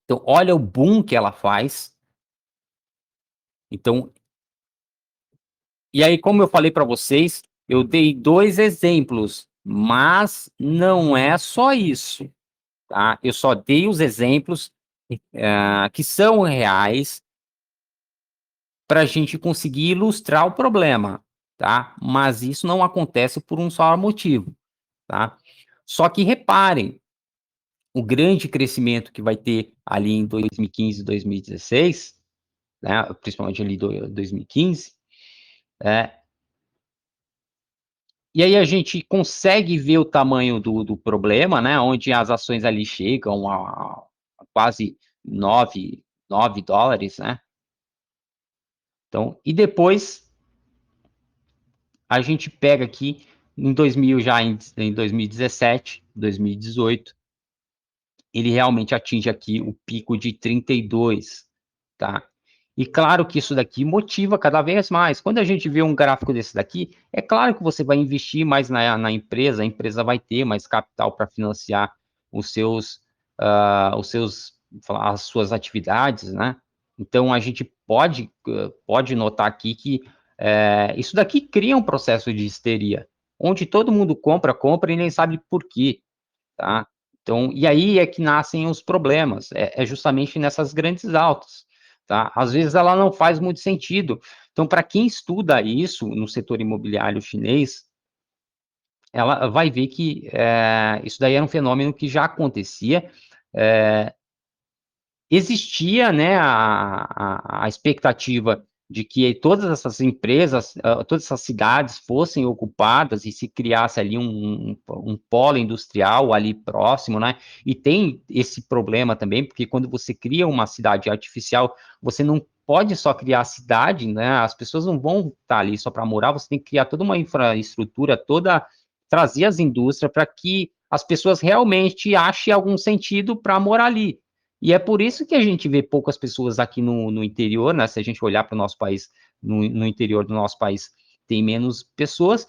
Então, olha o boom que ela faz. Então, e aí, como eu falei para vocês, eu dei 2 exemplos, mas não é só isso, tá? Eu só dei os exemplos que são reais para a gente conseguir ilustrar o problema, tá? Mas isso não acontece por um só motivo, tá? Só que reparem, o grande crescimento que vai ter ali em 2015 e 2016, né, principalmente ali 2015, é, e aí a gente consegue ver o tamanho do problema, né, onde as ações ali chegam a quase 9 dólares, né? Então, e depois a gente pega aqui em 2000, já em 2017, 2018, ele realmente atinge aqui o pico de 32, tá? E claro que isso daqui motiva cada vez mais. Quando a gente vê um gráfico desse daqui, é claro que você vai investir mais na empresa, a empresa vai ter mais capital para financiar os seus, as suas atividades, né? Então a gente pode notar aqui que isso daqui cria um processo de histeria, onde todo mundo compra e nem sabe por quê, tá? Então, e aí é que nascem os problemas, é justamente nessas grandes altas, tá? Às vezes ela não faz muito sentido. Então, para quem estuda isso no setor imobiliário chinês, ela vai ver que isso daí era um fenômeno que já acontecia, existia, né, a expectativa de que todas essas empresas, todas essas cidades fossem ocupadas e se criasse ali um polo industrial ali próximo, né? E tem esse problema também, porque quando você cria uma cidade artificial, você não pode só criar a cidade, né? As pessoas não vão estar ali só para morar, você tem que criar toda uma infraestrutura, toda, trazer as indústrias para que as pessoas realmente achem algum sentido para morar ali. E é por isso que a gente vê poucas pessoas aqui no interior, né? Se a gente olhar para o nosso país, no interior do nosso país, tem menos pessoas.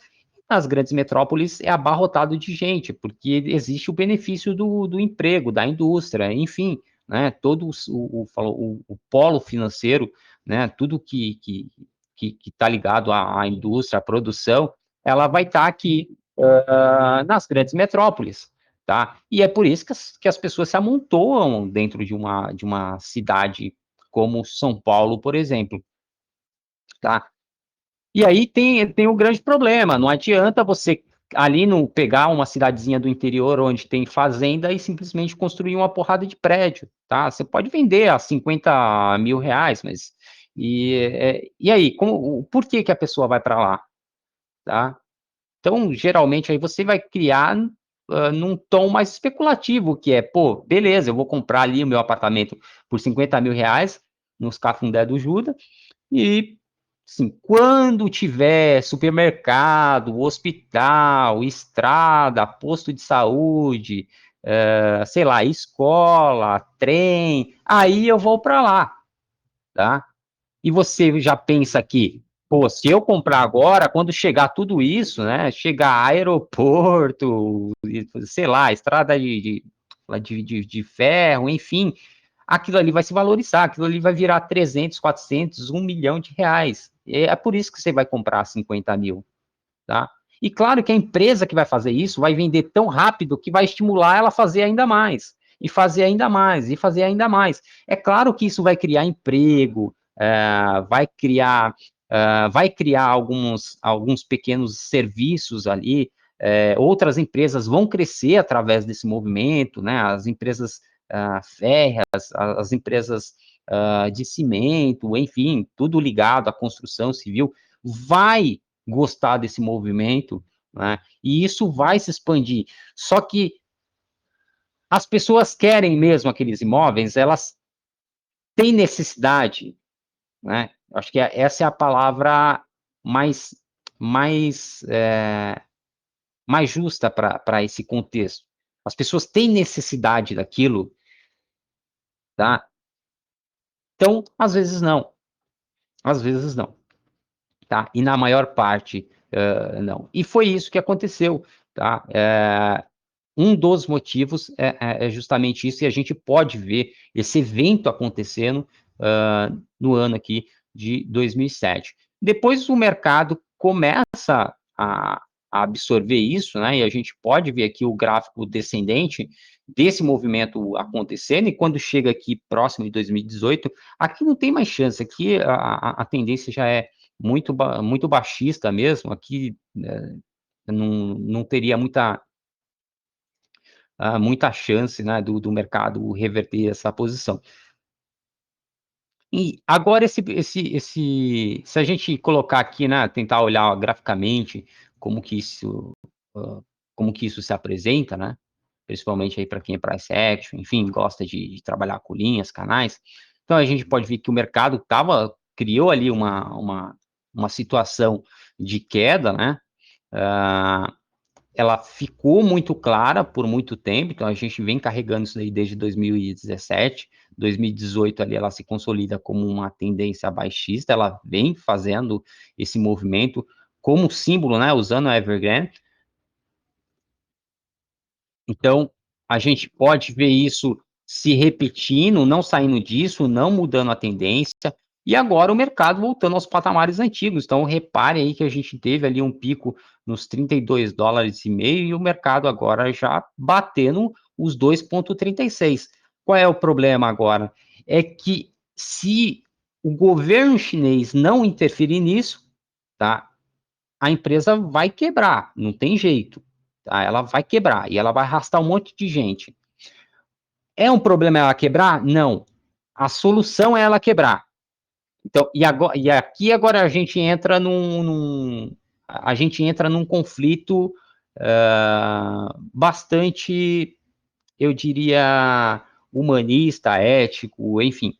Nas grandes metrópoles é abarrotado de gente, porque existe o benefício do emprego, da indústria, enfim, né? Todo o polo financeiro, né? Tudo que está ligado à indústria, à produção, ela vai estar aqui nas grandes metrópoles. Tá? E é por isso que as pessoas se amontoam dentro de uma cidade como São Paulo, por exemplo, tá? E aí tem um grande problema, não adianta você ali no pegar uma cidadezinha do interior onde tem fazenda e simplesmente construir uma porrada de prédio, tá? Você pode vender a 50 mil reais, mas e aí, por que que a pessoa vai para lá, tá? Então, geralmente, aí você vai criar num tom mais especulativo, que é, pô, beleza, eu vou comprar ali o meu apartamento por 50 mil reais, nos Cafundé do Judas, e, assim, quando tiver supermercado, hospital, estrada, posto de saúde, sei lá, escola, trem, aí eu vou para lá, tá? E você já pensa que, pô, se eu comprar agora, quando chegar tudo isso, né? Chegar aeroporto, sei lá, estrada de ferro, enfim, aquilo ali vai se valorizar, aquilo ali vai virar 300, 400, 1 milhão de reais. É por isso que você vai comprar 50 mil, tá? E claro que a empresa que vai fazer isso vai vender tão rápido que vai estimular ela a fazer ainda mais, e fazer ainda mais, e fazer ainda mais. É claro que isso vai criar emprego, vai criar alguns pequenos serviços ali, outras empresas vão crescer através desse movimento, né? As empresas férreas, as empresas de cimento, enfim, tudo ligado à construção civil, vai gostar desse movimento, né? E isso vai se expandir. Só que as pessoas querem mesmo aqueles imóveis, elas têm necessidade, né? Acho que essa é a palavra mais, mais, mais justa para esse contexto. As pessoas têm necessidade daquilo, tá? Então, às vezes não, tá? E na maior parte, não. E foi isso que aconteceu, tá? Um dos motivos é justamente isso, e a gente pode ver esse evento acontecendo no ano aqui de 2007. Depois o mercado começa a absorver isso, né? E a gente pode ver aqui o gráfico descendente desse movimento acontecendo, e quando chega aqui próximo de 2018, aqui não tem mais chance, aqui a tendência já é muito baixista mesmo, aqui não teria muita chance, né, do mercado reverter essa posição. E agora se a gente colocar aqui, né, tentar olhar graficamente como que isso, hã, como que isso se apresenta, né, principalmente aí para quem é price action, enfim, gosta de trabalhar com linhas, canais. Então a gente pode ver que o mercado criou ali uma situação de queda, né, hã, ela ficou muito clara por muito tempo, então a gente vem carregando isso aí desde 2017, 2018 ali ela se consolida como uma tendência baixista, ela vem fazendo esse movimento como símbolo, né, usando a Evergrande. Então, a gente pode ver isso se repetindo, não saindo disso, não mudando a tendência, E agora o mercado voltando aos patamares antigos. Então, repare aí que a gente teve ali um pico nos 32 dólares e meio e o mercado agora já batendo os 2,36. Qual é o problema agora? É que se o governo chinês não interferir nisso, tá? A empresa vai quebrar, não tem jeito. Tá? Ela vai quebrar e ela vai arrastar um monte de gente. É um problema ela quebrar? Não. A solução é ela quebrar. Então, e aqui agora a gente entra a gente entra num conflito bastante, eu diria, humanista, ético, enfim,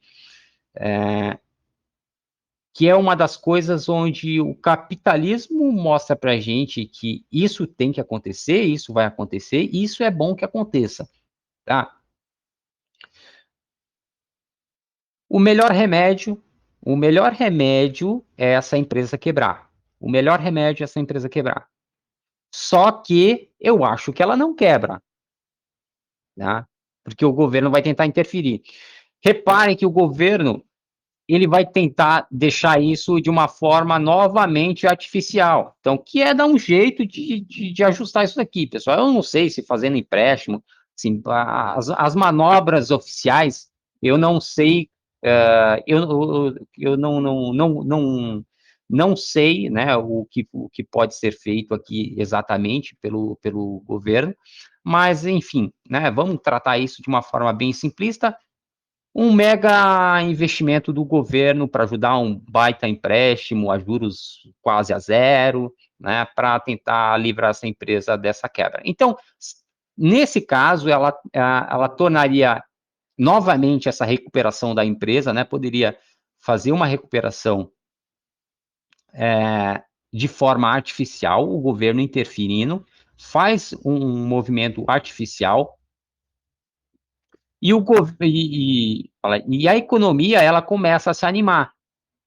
que é uma das coisas onde o capitalismo mostra para a gente que isso tem que acontecer, isso vai acontecer, e isso é bom que aconteça, tá? O melhor remédio, o melhor remédio é essa empresa quebrar. O melhor remédio é essa empresa quebrar. Só que eu acho que ela não quebra, né? Porque o governo vai tentar interferir. Reparem que o governo ele vai tentar deixar isso de uma forma novamente artificial. Então, que é dar um jeito de ajustar isso daqui, pessoal. Eu não sei se fazendo empréstimo, assim, as manobras oficiais, eu não sei, eu não sei, né, o que pode ser feito aqui exatamente pelo governo, mas, enfim, né, vamos tratar isso de uma forma bem simplista, um mega investimento do governo para ajudar um baita empréstimo a juros quase a zero, né, para tentar livrar essa empresa dessa quebra. Então, nesse caso, ela tornaria novamente essa recuperação da empresa, né, poderia fazer uma recuperação de forma artificial, o governo interferindo, faz um movimento artificial e a economia ela começa a se animar,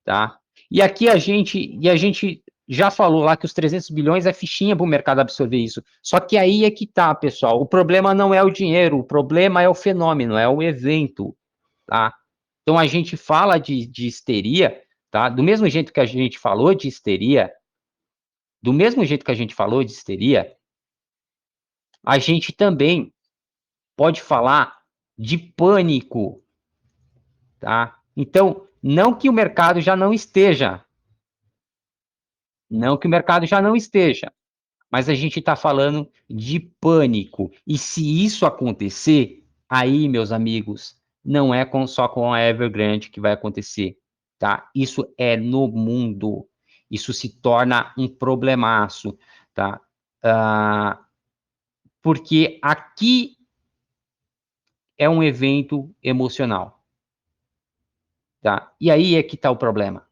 tá? E a gente já falou lá que os 300 bilhões é fichinha para o mercado absorver isso. Só que aí é que tá, pessoal. O problema não é o dinheiro, o problema é o fenômeno, é o evento, tá? Então a gente fala de histeria, tá? Do mesmo jeito que a gente falou de histeria, do mesmo jeito que a gente falou de histeria, a gente também pode falar de pânico, tá? Então, não que o mercado já não esteja, mas a gente está falando de pânico. E se isso acontecer, aí, meus amigos, não é só com a Evergrande que vai acontecer, tá? Isso é no mundo. Isso se torna um problemaço, tá? Porque aqui é um evento emocional, tá? E aí é que está o problema.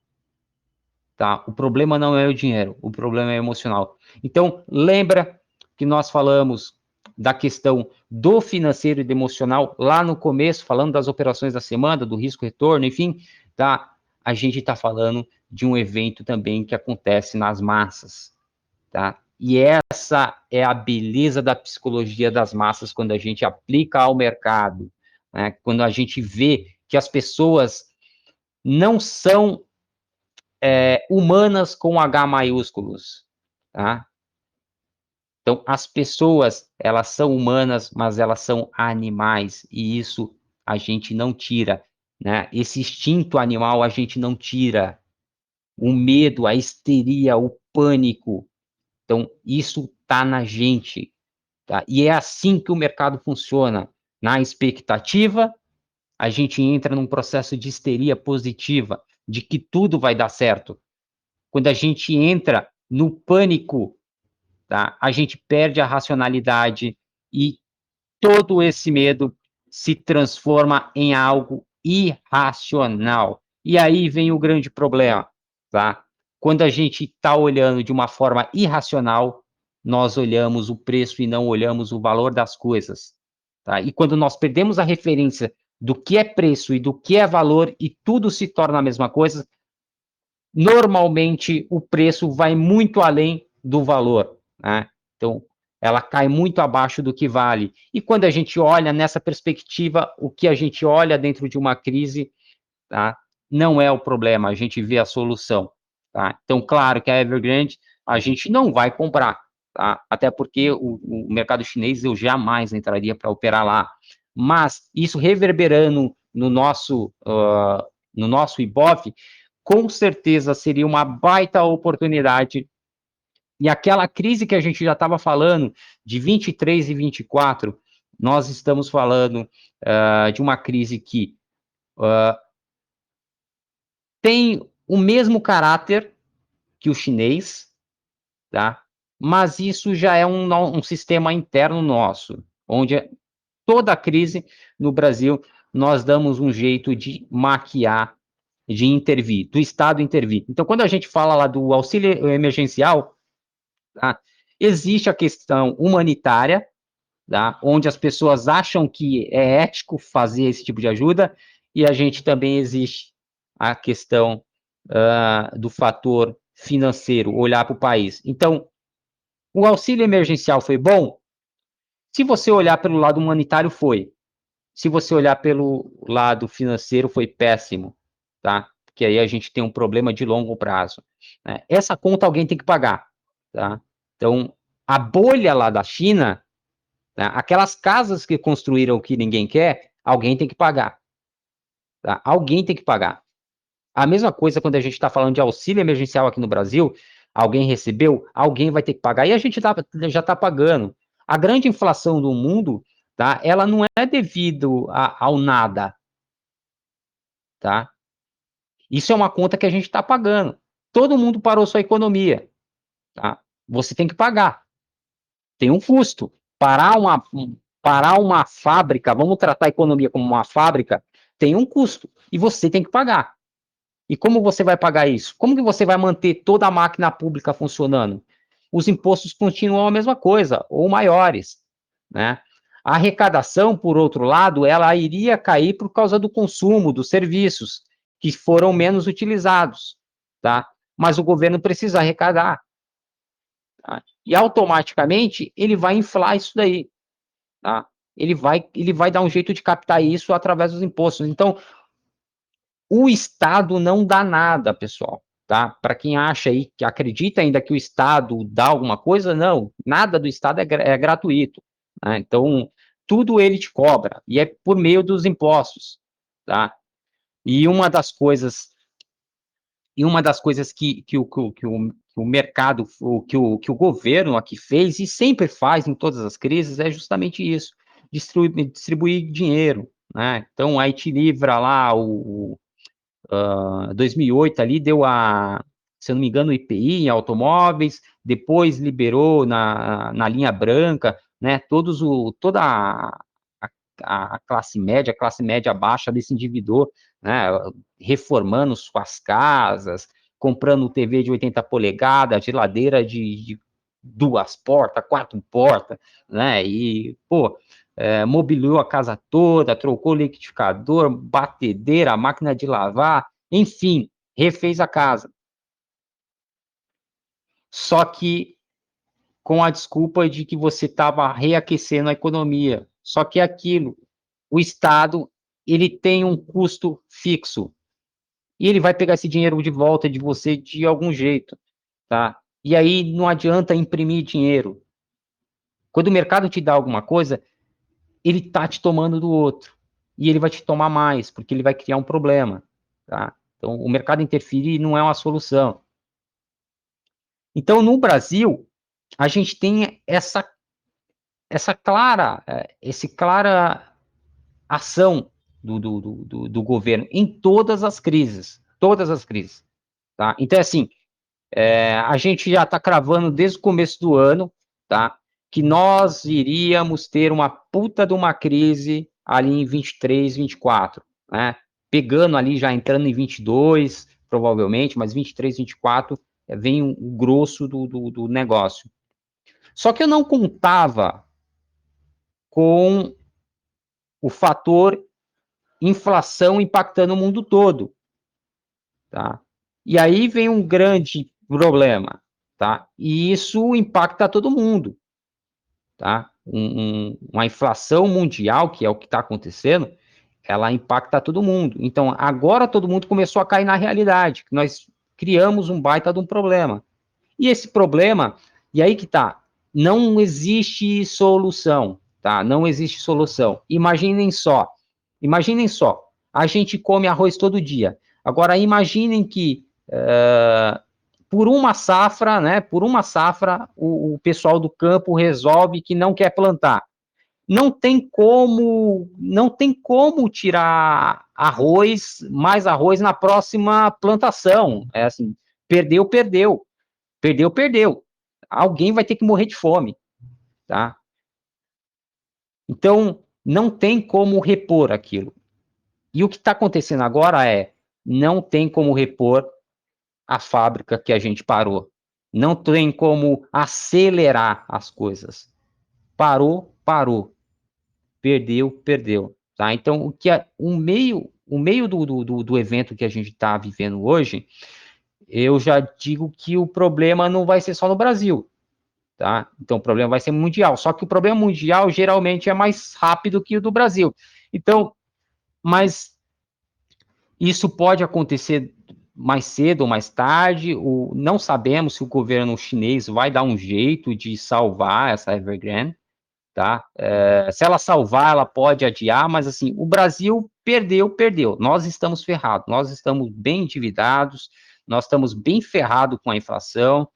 Tá? O problema não é o dinheiro, o problema é emocional. Então, lembra que nós falamos da questão do financeiro e do emocional lá no começo, falando das operações da semana, do risco-retorno, enfim, tá? A gente está falando de um evento também que acontece nas massas, tá? E essa é a beleza da psicologia das massas quando a gente aplica ao mercado, né? Quando a gente vê que as pessoas não são humanas com H maiúsculos, tá? Então, as pessoas, elas são humanas, mas elas são animais, e isso a gente não tira, né? Esse instinto animal a gente não tira. O medo, a histeria, o pânico. Então, isso tá na gente, tá? E é assim que o mercado funciona. Na expectativa, a gente entra num processo de histeria positiva, de que tudo vai dar certo. Quando a gente entra no pânico, tá? A gente perde a racionalidade e todo esse medo se transforma em algo irracional. E aí vem o grande problema, tá? Quando a gente está olhando de uma forma irracional, nós olhamos o preço e não olhamos o valor das coisas, tá? E quando nós perdemos a referência do que é preço e do que é valor e tudo se torna a mesma coisa, normalmente o preço vai muito além do valor, né? Então, ela cai muito abaixo do que vale. E quando a gente olha nessa perspectiva, o que a gente olha dentro de uma crise, tá? não é o problema, a gente vê a solução, tá? Então, claro que a Evergrande a gente não vai comprar, tá? Até porque o mercado chinês eu jamais entraria para operar lá. Mas isso reverberando no nosso IBOV, com certeza seria uma baita oportunidade. E aquela crise que a gente já estava falando, de 23 e 24, nós estamos falando de uma crise que tem o mesmo caráter que o chinês, tá? Mas isso já é um sistema interno nosso, onde toda crise no Brasil nós damos um jeito de maquiar, de intervir, do Estado intervir. Então, quando a gente fala lá do auxílio emergencial, tá? Existe a questão humanitária, tá? Onde as pessoas acham que é ético fazer esse tipo de ajuda, e a gente também existe a questão do fator financeiro, olhar para o país. Então, o auxílio emergencial foi bom? Se você olhar pelo lado humanitário, foi. Se você olhar pelo lado financeiro, foi péssimo, tá? Porque aí a gente tem um problema de longo prazo, né? Essa conta alguém tem que pagar, tá? Então, a bolha lá da China, tá? Aquelas casas que construíram que ninguém quer, alguém tem que pagar, tá? Alguém tem que pagar. A mesma coisa quando a gente está falando de auxílio emergencial aqui no Brasil, alguém recebeu, alguém vai ter que pagar, e a gente já está pagando. A grande inflação do mundo, tá? Ela não é devido ao nada, tá? Isso é uma conta que a gente está pagando. Todo mundo parou sua economia, tá? Você tem que pagar. Tem um custo. Parar uma fábrica, vamos tratar a economia como uma fábrica, tem um custo. E você tem que pagar. E como você vai pagar isso? Como que você vai manter toda a máquina pública funcionando? Os impostos continuam a mesma coisa, ou maiores, né? A arrecadação, por outro lado, ela iria cair por causa do consumo dos serviços, que foram menos utilizados, tá? Mas o governo precisa arrecadar, tá? E automaticamente ele vai inflar isso daí, tá? Ele vai dar um jeito de captar isso através dos impostos. Então, o Estado não dá nada, pessoal, tá? Para quem acha aí, que acredita ainda que o Estado dá alguma coisa, não, nada do Estado é gratuito, né? Então, tudo ele te cobra, e é por meio dos impostos, tá? E uma das coisas que o mercado, que o governo aqui fez, e sempre faz em todas as crises, é justamente isso, distribuir dinheiro, né? Então, aí te livra lá 2008 ali deu se eu não me engano, o IPI em automóveis, depois liberou na linha branca, né, toda a classe média baixa desse endividou, né, reformando suas casas, comprando TV de 80 polegadas, geladeira de 2 portas, 4 portas, né, e, pô, mobiliou a casa toda, trocou liquidificador, batedeira, máquina de lavar, enfim, refez a casa. Só que com a desculpa de que você estava reaquecendo a economia. Só que é aquilo, o Estado, ele tem um custo fixo, e ele vai pegar esse dinheiro de volta de você de algum jeito, tá? E aí não adianta imprimir dinheiro. Quando o mercado te dá alguma coisa, ele tá te tomando do outro. E ele vai te tomar mais, porque ele vai criar um problema, tá? Então, o mercado interferir não é uma solução. Então, no Brasil, a gente tem esse clara ação do governo em todas as crises, tá? Então, assim, a gente já está cravando desde o começo do ano, tá? Que nós iríamos ter uma puta de uma crise ali em 23, 24, né? Pegando ali, já entrando em 22, provavelmente, mas 23, 24 vem o grosso do negócio. Só que eu não contava com o fator inflação impactando o mundo todo, tá? E aí vem um grande problema, tá? E isso impacta todo mundo, tá? Uma inflação mundial, que é o que está acontecendo, ela impacta todo mundo. Então, agora todo mundo começou a cair na realidade, que nós criamos um baita de um problema. E esse problema, e aí que tá, não existe solução, tá? Não existe solução. Imaginem só, a gente come arroz todo dia. Agora, imaginem que por uma safra, né? Por uma safra, o pessoal do campo resolve que não quer plantar. Não tem como tirar mais arroz na próxima plantação. É assim, perdeu, perdeu. Perdeu, perdeu. Alguém vai ter que morrer de fome, tá? Então, não tem como repor aquilo. E o que está acontecendo agora não tem como repor a fábrica que a gente parou. Não tem como acelerar as coisas. Parou, parou. Perdeu, perdeu. Tá? Então, o meio do evento que a gente está vivendo hoje, eu já digo que o problema não vai ser só no Brasil. Tá? Então, o problema vai ser mundial. Só que o problema mundial geralmente é mais rápido que o do Brasil. Então, mas isso pode acontecer mais cedo ou mais tarde. Não sabemos se o governo chinês vai dar um jeito de salvar essa Evergrande. Tá? Se ela salvar, ela pode adiar, mas assim, o Brasil perdeu, perdeu. Nós estamos ferrados, nós estamos bem endividados, nós estamos bem ferrados com a inflação.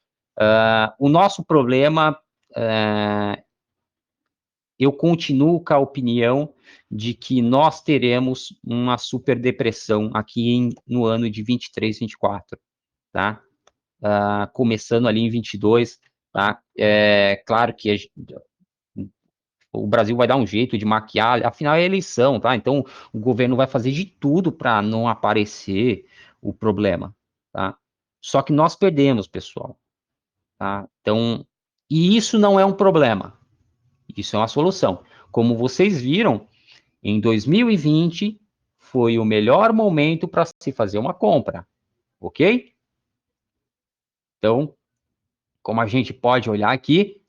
O nosso problema, eu continuo com a opinião de que nós teremos uma super depressão aqui no ano de 23, 24, tá? Começando ali em 22, tá? Claro que o Brasil vai dar um jeito de maquiar, afinal é eleição, tá? Então o governo vai fazer de tudo para não aparecer o problema, tá? Só que nós perdemos, pessoal, tá? Então, e isso não é um problema, isso é uma solução. Como vocês viram, em 2020 foi o melhor momento para se fazer uma compra, ok? Então, como a gente pode olhar aqui,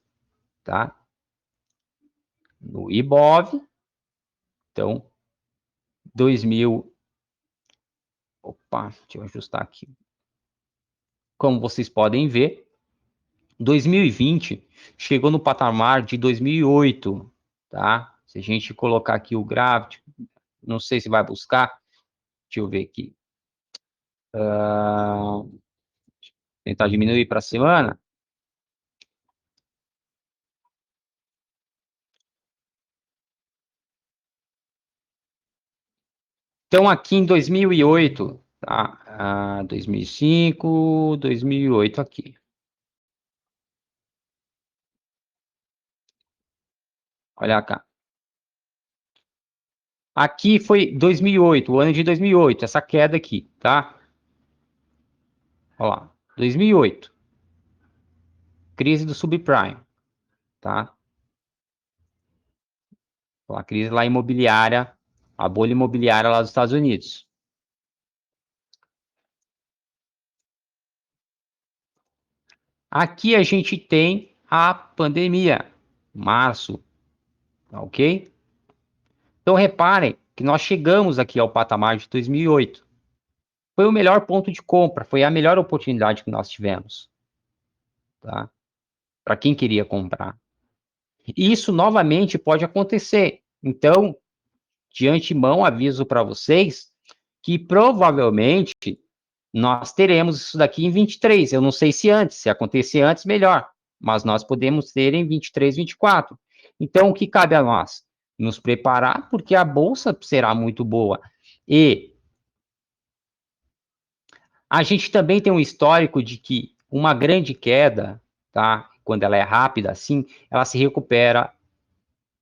tá? No IBOV, então, 2000. Opa, deixa eu ajustar aqui. Como vocês podem ver, 2020 chegou no patamar de 2008, tá? Se a gente colocar aqui o gráfico, não sei se vai buscar, deixa eu ver aqui. Tentar diminuir para a semana. Então, aqui em 2008, tá? 2005, 2008 aqui. Olha cá. Aqui foi 2008, o ano de 2008, essa queda aqui, tá? Olha lá, 2008, crise do subprime, tá? A crise lá imobiliária, a bolha imobiliária lá dos Estados Unidos. Aqui a gente tem a pandemia, março, tá ok? Então reparem que nós chegamos aqui ao patamar de 2008. Foi o melhor ponto de compra, foi a melhor oportunidade que nós tivemos, tá? Para quem queria comprar. E isso novamente pode acontecer. Então, de antemão, aviso para vocês que provavelmente nós teremos isso daqui em 23. Eu não sei se antes, se acontecer antes, melhor. Mas nós podemos ter em 23, 24. Então, o que cabe a nós? Nos preparar, porque a bolsa será muito boa. E a gente também tem um histórico de que uma grande queda, tá? Quando ela é rápida assim, ela se recupera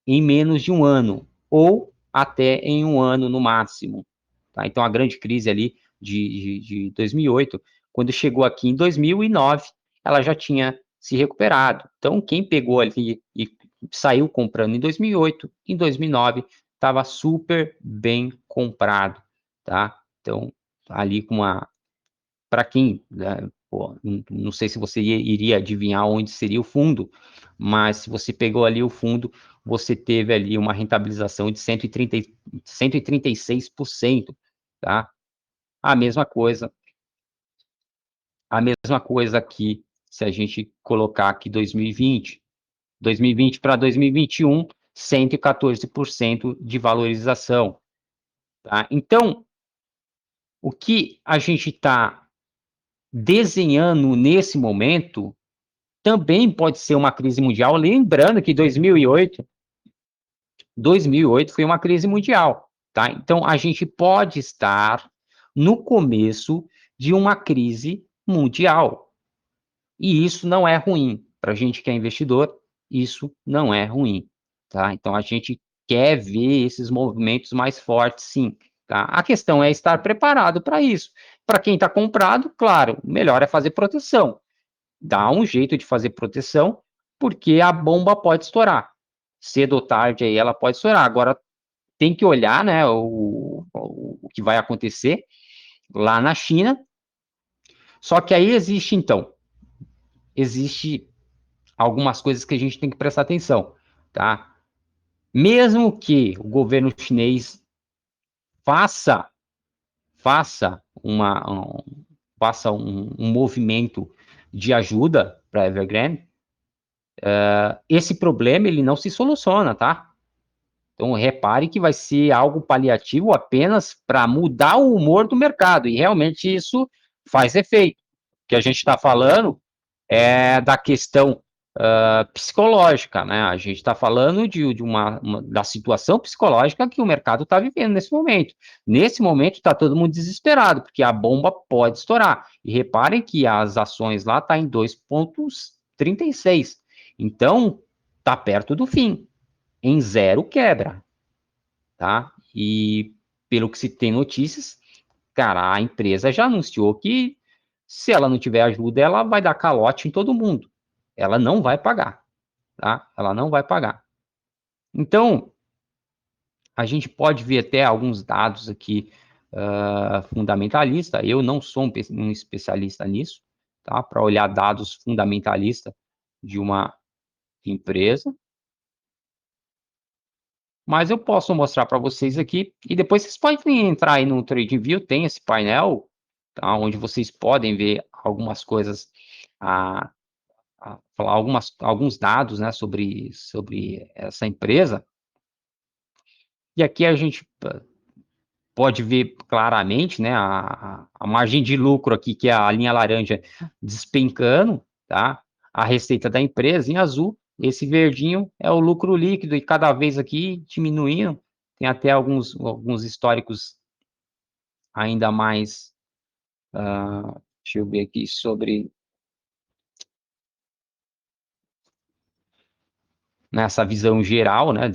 em menos de um ano, ou até em um ano no máximo. Tá? Então, a grande crise ali de 2008, quando chegou aqui em 2009, ela já tinha se recuperado. Então, quem pegou ali e saiu comprando em 2008, em 2009, estava super bem comprado. Tá? Então, ali com uma. Para quem, né, pô, não sei se você iria adivinhar onde seria o fundo, mas se você pegou ali o fundo, você teve ali uma rentabilização de 136%, tá? A mesma coisa aqui, se a gente colocar aqui 2020 para 2021, 114% de valorização, tá? Então, o que a gente está desenhando nesse momento também pode ser uma crise mundial, lembrando que 2008 foi uma crise mundial, tá? Então, a gente pode estar no começo de uma crise mundial, e isso não é ruim. Para a gente que é investidor, isso não é ruim, tá? Então, a gente quer ver esses movimentos mais fortes, sim, tá? A questão é estar preparado para isso. Para quem está comprado, claro, o melhor é fazer proteção. Dá um jeito de fazer proteção, porque a bomba pode estourar. Cedo ou tarde aí ela pode estourar. Agora, tem que olhar, né, o que vai acontecer lá na China. Só que aí existe algumas coisas que a gente tem que prestar atenção, tá? Mesmo que o governo chinês faça faça uma um, faça um movimento de ajuda para a Evergrande, esse problema ele não se soluciona, tá? Então repare que vai ser algo paliativo apenas para mudar o humor do mercado, e realmente isso faz efeito. O que a gente está falando é da questão psicológica, né? A gente está falando da situação psicológica que o mercado está vivendo nesse momento. Nesse momento está todo mundo desesperado, porque a bomba pode estourar. E reparem que as ações lá estão em 2,36. Então, está perto do fim. Em zero quebra, tá? E pelo que se tem notícias, cara, a empresa já anunciou que se ela não tiver ajuda, ela vai dar calote em todo mundo. Ela não vai pagar, tá? Ela não vai pagar. Então, a gente pode ver até alguns dados aqui fundamentalistas. Eu não sou um especialista nisso, tá? Para olhar dados fundamentalistas de uma empresa, mas eu posso mostrar para vocês aqui, e depois vocês podem entrar aí no TradingView, tem esse painel, tá, onde vocês podem ver algumas coisas, falar alguns dados, né, sobre essa empresa, e aqui a gente pode ver claramente, né, a margem de lucro aqui, que é a linha laranja, despencando, tá, a receita da empresa em azul, esse verdinho é o lucro líquido, e cada vez aqui diminuindo, tem até alguns históricos ainda mais, deixa eu ver aqui sobre nessa visão geral, né,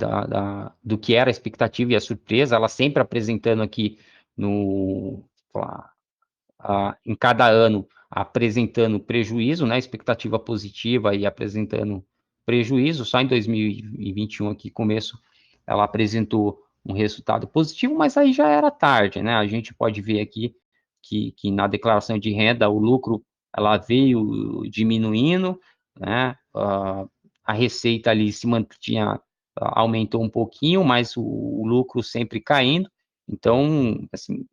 do que era a expectativa e a surpresa, ela sempre apresentando aqui no, em cada ano, apresentando prejuízo, né, expectativa positiva e apresentando prejuízo, só em 2021 aqui, começo, ela apresentou um resultado positivo, mas aí já era tarde, né, a gente pode ver aqui que na declaração de renda, o lucro, ela veio diminuindo, né, a receita ali se mantinha, aumentou um pouquinho, mas o lucro sempre caindo, então, assim,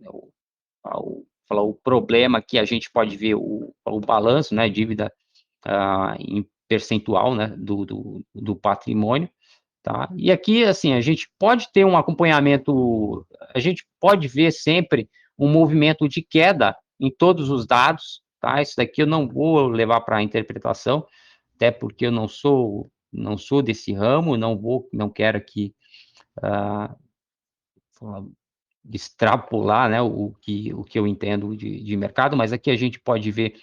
o problema que a gente pode ver o balanço, né, dívida em percentual, né, do patrimônio, tá? E aqui, assim, a gente pode ter um acompanhamento, a gente pode ver sempre um movimento de queda em todos os dados, tá? Isso daqui eu não vou levar para interpretação, até porque eu não sou desse ramo, não quero aqui extrapolar, né, o que eu entendo de mercado, mas aqui a gente pode ver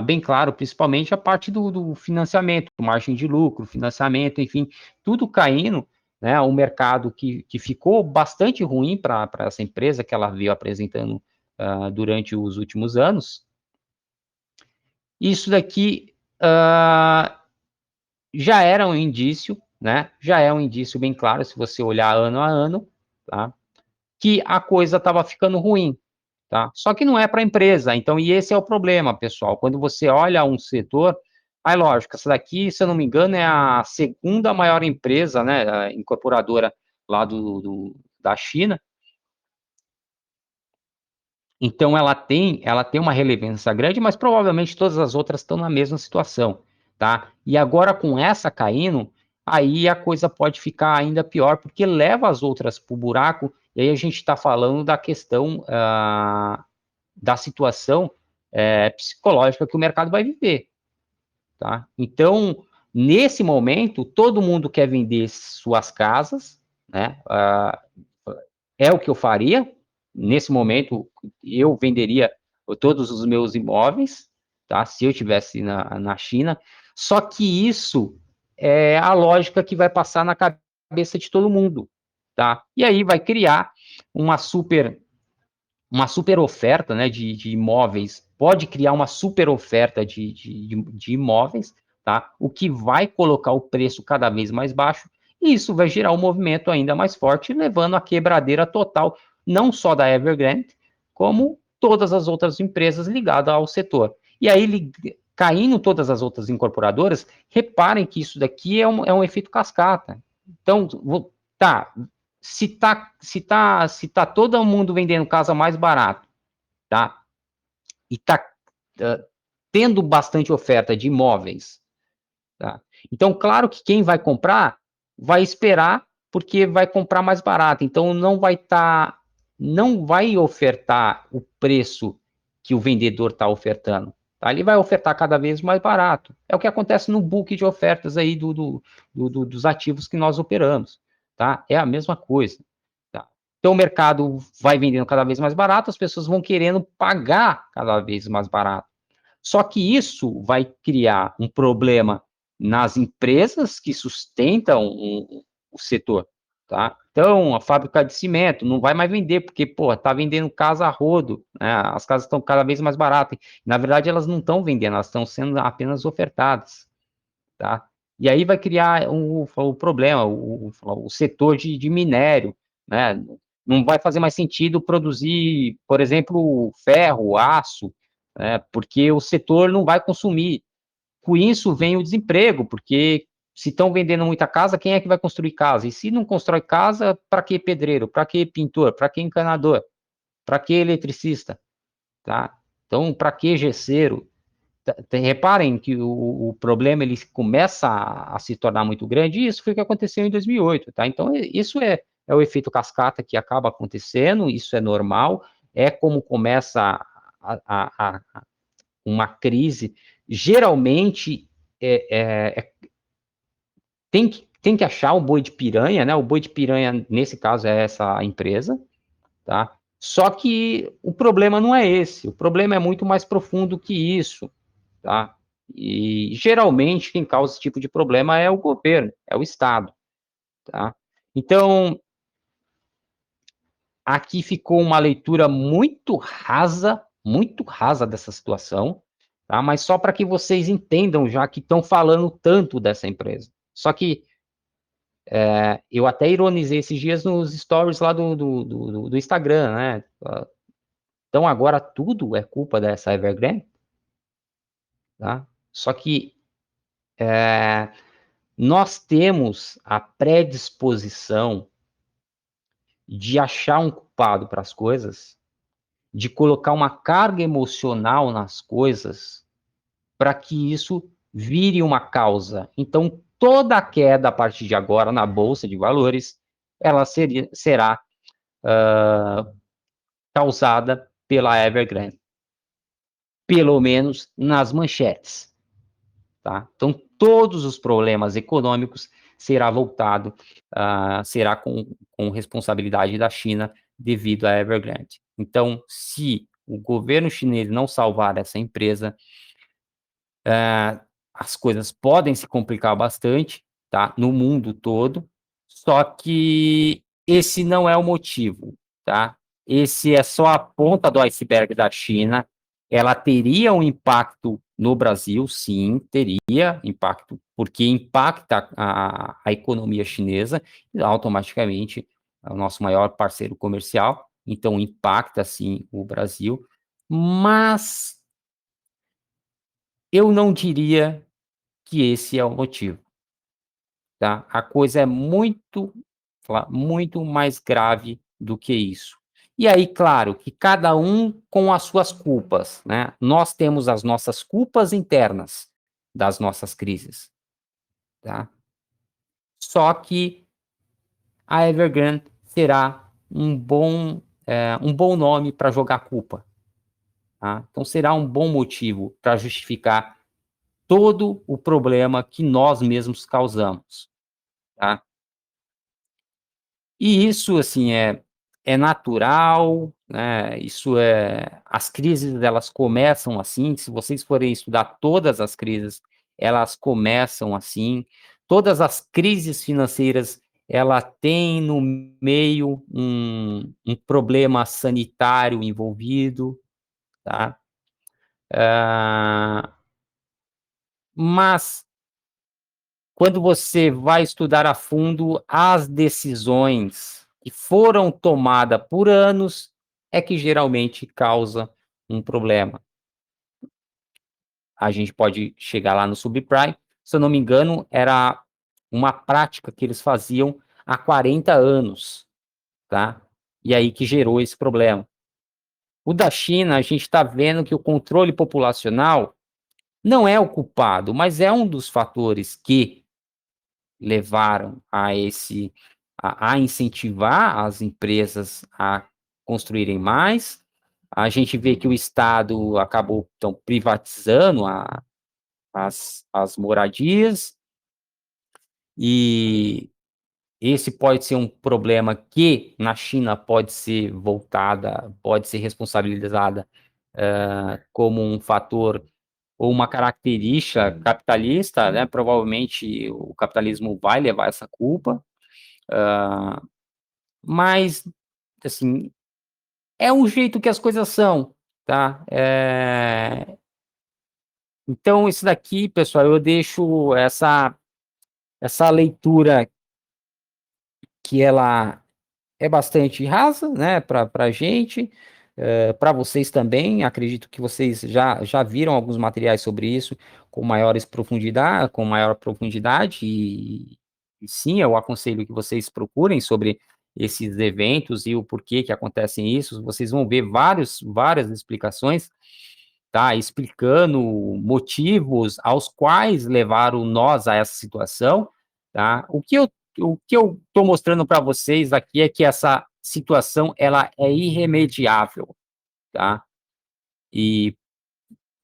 bem claro, principalmente a parte do financiamento, margem de lucro, financiamento, enfim, tudo caindo, né, o mercado que ficou bastante ruim para essa empresa que ela veio apresentando durante os últimos anos. Isso daqui já era um indício, né, já é um indício bem claro, se você olhar ano a ano, tá, que a coisa estava ficando ruim, tá? Só que não é para a empresa, então, e esse é o problema, pessoal, quando você olha um setor, Aí, lógico, essa daqui, se eu não me engano, é a segunda maior empresa, né, a incorporadora lá da China. Então, ela tem uma relevância grande, mas provavelmente todas as outras estão na mesma situação, tá? E agora, com essa caindo, aí a coisa pode ficar ainda pior, porque leva as outras para o buraco, e aí a gente está falando da questão da situação psicológica que o mercado vai viver. Tá? Então, nesse momento, todo mundo quer vender suas casas, né? É o que eu faria. Nesse momento, eu venderia todos os meus imóveis, tá? Se eu estivesse na China. Só que isso é a lógica que vai passar na cabeça de todo mundo, tá? E aí vai criar uma super oferta, né, de imóveis, pode criar uma super oferta de imóveis, tá? O que vai colocar o preço cada vez mais baixo, e isso vai gerar um movimento ainda mais forte, levando à quebradeira total, não só da Evergrande, como todas as outras empresas ligadas ao setor. E aí, caindo todas as outras incorporadoras, reparem que isso daqui é um efeito cascata. Então, tá, se tá todo mundo vendendo casa mais barato, tá? E tá tendo bastante oferta de imóveis, tá? Então, claro que quem vai comprar vai esperar porque vai comprar mais barato. Então, não vai ofertar o preço que o vendedor está ofertando. Tá? Ele vai ofertar cada vez mais barato. É o que acontece no book de ofertas aí dos ativos que nós operamos. Tá? É a mesma coisa. Tá? Então, o mercado vai vendendo cada vez mais barato, as pessoas vão querendo pagar cada vez mais barato. Só que isso vai criar um problema nas empresas que sustentam o setor, tá? Então, a fábrica de cimento não vai mais vender, porque, pô, tá vendendo casa a rodo, né? As casas estão cada vez mais baratas. Na verdade, elas não estão vendendo, elas estão sendo apenas ofertadas, tá? E aí vai criar o problema, o setor de minério, né? Não vai fazer mais sentido produzir, por exemplo, ferro, aço, né? Porque o setor não vai consumir. Com isso vem o desemprego, porque se estão vendendo muita casa, quem é que vai construir casa? E se não constrói casa, para que pedreiro? Para que pintor? Para que encanador? Para que eletricista? Tá? Então, para que gesseiro? Reparem que o problema ele começa a se tornar muito grande, e isso foi o que aconteceu em 2008, tá? Então, isso é o efeito cascata que acaba acontecendo, isso é normal, é como começa uma crise. Geralmente, tem que achar o boi de piranha, né? O boi de piranha, nesse caso, é essa empresa, tá? Só que o problema não é esse, o problema é muito mais profundo que isso, tá? E geralmente quem causa esse tipo de problema é o governo, é o Estado, tá? Então, aqui ficou uma leitura muito rasa dessa situação, tá? Mas só para que vocês entendam já que estão falando tanto dessa empresa. Só que eu até ironizei esses dias nos stories lá do Instagram, né? Então agora tudo é culpa dessa Evergrande, tá? Só que nós temos a predisposição de achar um culpado para as coisas, de colocar uma carga emocional nas coisas, para que isso vire uma causa. Então, toda a queda a partir de agora na Bolsa de Valores, ela será causada pela Evergrande, pelo menos nas manchetes. Tá? Então, todos os problemas econômicos será com responsabilidade da China devido à Evergrande. Então, se o governo chinês não salvar essa empresa, as coisas podem se complicar bastante, tá? No mundo todo, só que esse não é o motivo, tá? Esse é só a ponta do iceberg da China. Ela teria um impacto no Brasil, sim, teria impacto, porque impacta a economia chinesa, e automaticamente é o nosso maior parceiro comercial, então impacta, sim, o Brasil, mas eu não diria que esse é o motivo, tá? A coisa é muito mais grave do que isso. E aí, claro, que cada um com as suas culpas, né? Nós temos as nossas culpas internas das nossas crises, tá? Só que a Evergrande será um bom nome para jogar culpa, tá? Então será um bom motivo para justificar todo o problema que nós mesmos causamos, tá? E isso, assim, é natural, né, as crises elas começam assim, se vocês forem estudar todas as crises, elas começam assim, todas as crises financeiras, ela tem no meio um problema sanitário envolvido, tá. Hã, mas quando você vai estudar a fundo as decisões que foram tomadas por anos, é que geralmente causa um problema. A gente pode chegar lá no subprime, se eu não me engano, era uma prática que eles faziam há 40 anos, tá? E aí que gerou esse problema. O da China, a gente está vendo que o controle populacional não é o culpado, mas é um dos fatores que levaram a incentivar as empresas a construírem mais. A gente vê que o Estado acabou, então, privatizando as moradias, e esse pode ser um problema que na China pode ser responsabilizada, como um fator ou uma característica capitalista, né, provavelmente o capitalismo vai levar essa culpa. Mas, assim, é um jeito que as coisas são, tá. Então isso daqui, pessoal, eu deixo essa leitura que ela é bastante rasa, né, para gente, para vocês também, acredito que vocês já viram alguns materiais sobre isso com maior profundidade, e sim, eu aconselho que vocês procurem sobre esses eventos e o porquê que acontecem isso, vocês vão ver várias explicações, tá, explicando motivos aos quais levaram nós a essa situação, tá. O que eu estou mostrando para vocês aqui é que essa situação ela é irremediável, tá? E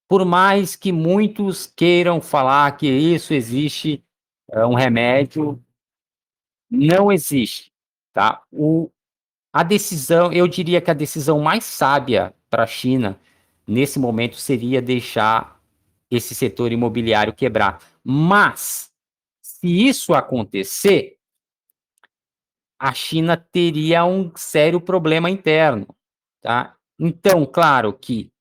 por mais que muitos queiram falar que isso existe, um remédio, não existe, tá? A decisão, eu diria que a decisão mais sábia para a China nesse momento seria deixar esse setor imobiliário quebrar. Mas se isso acontecer, a China teria um sério problema interno, tá. Então, claro que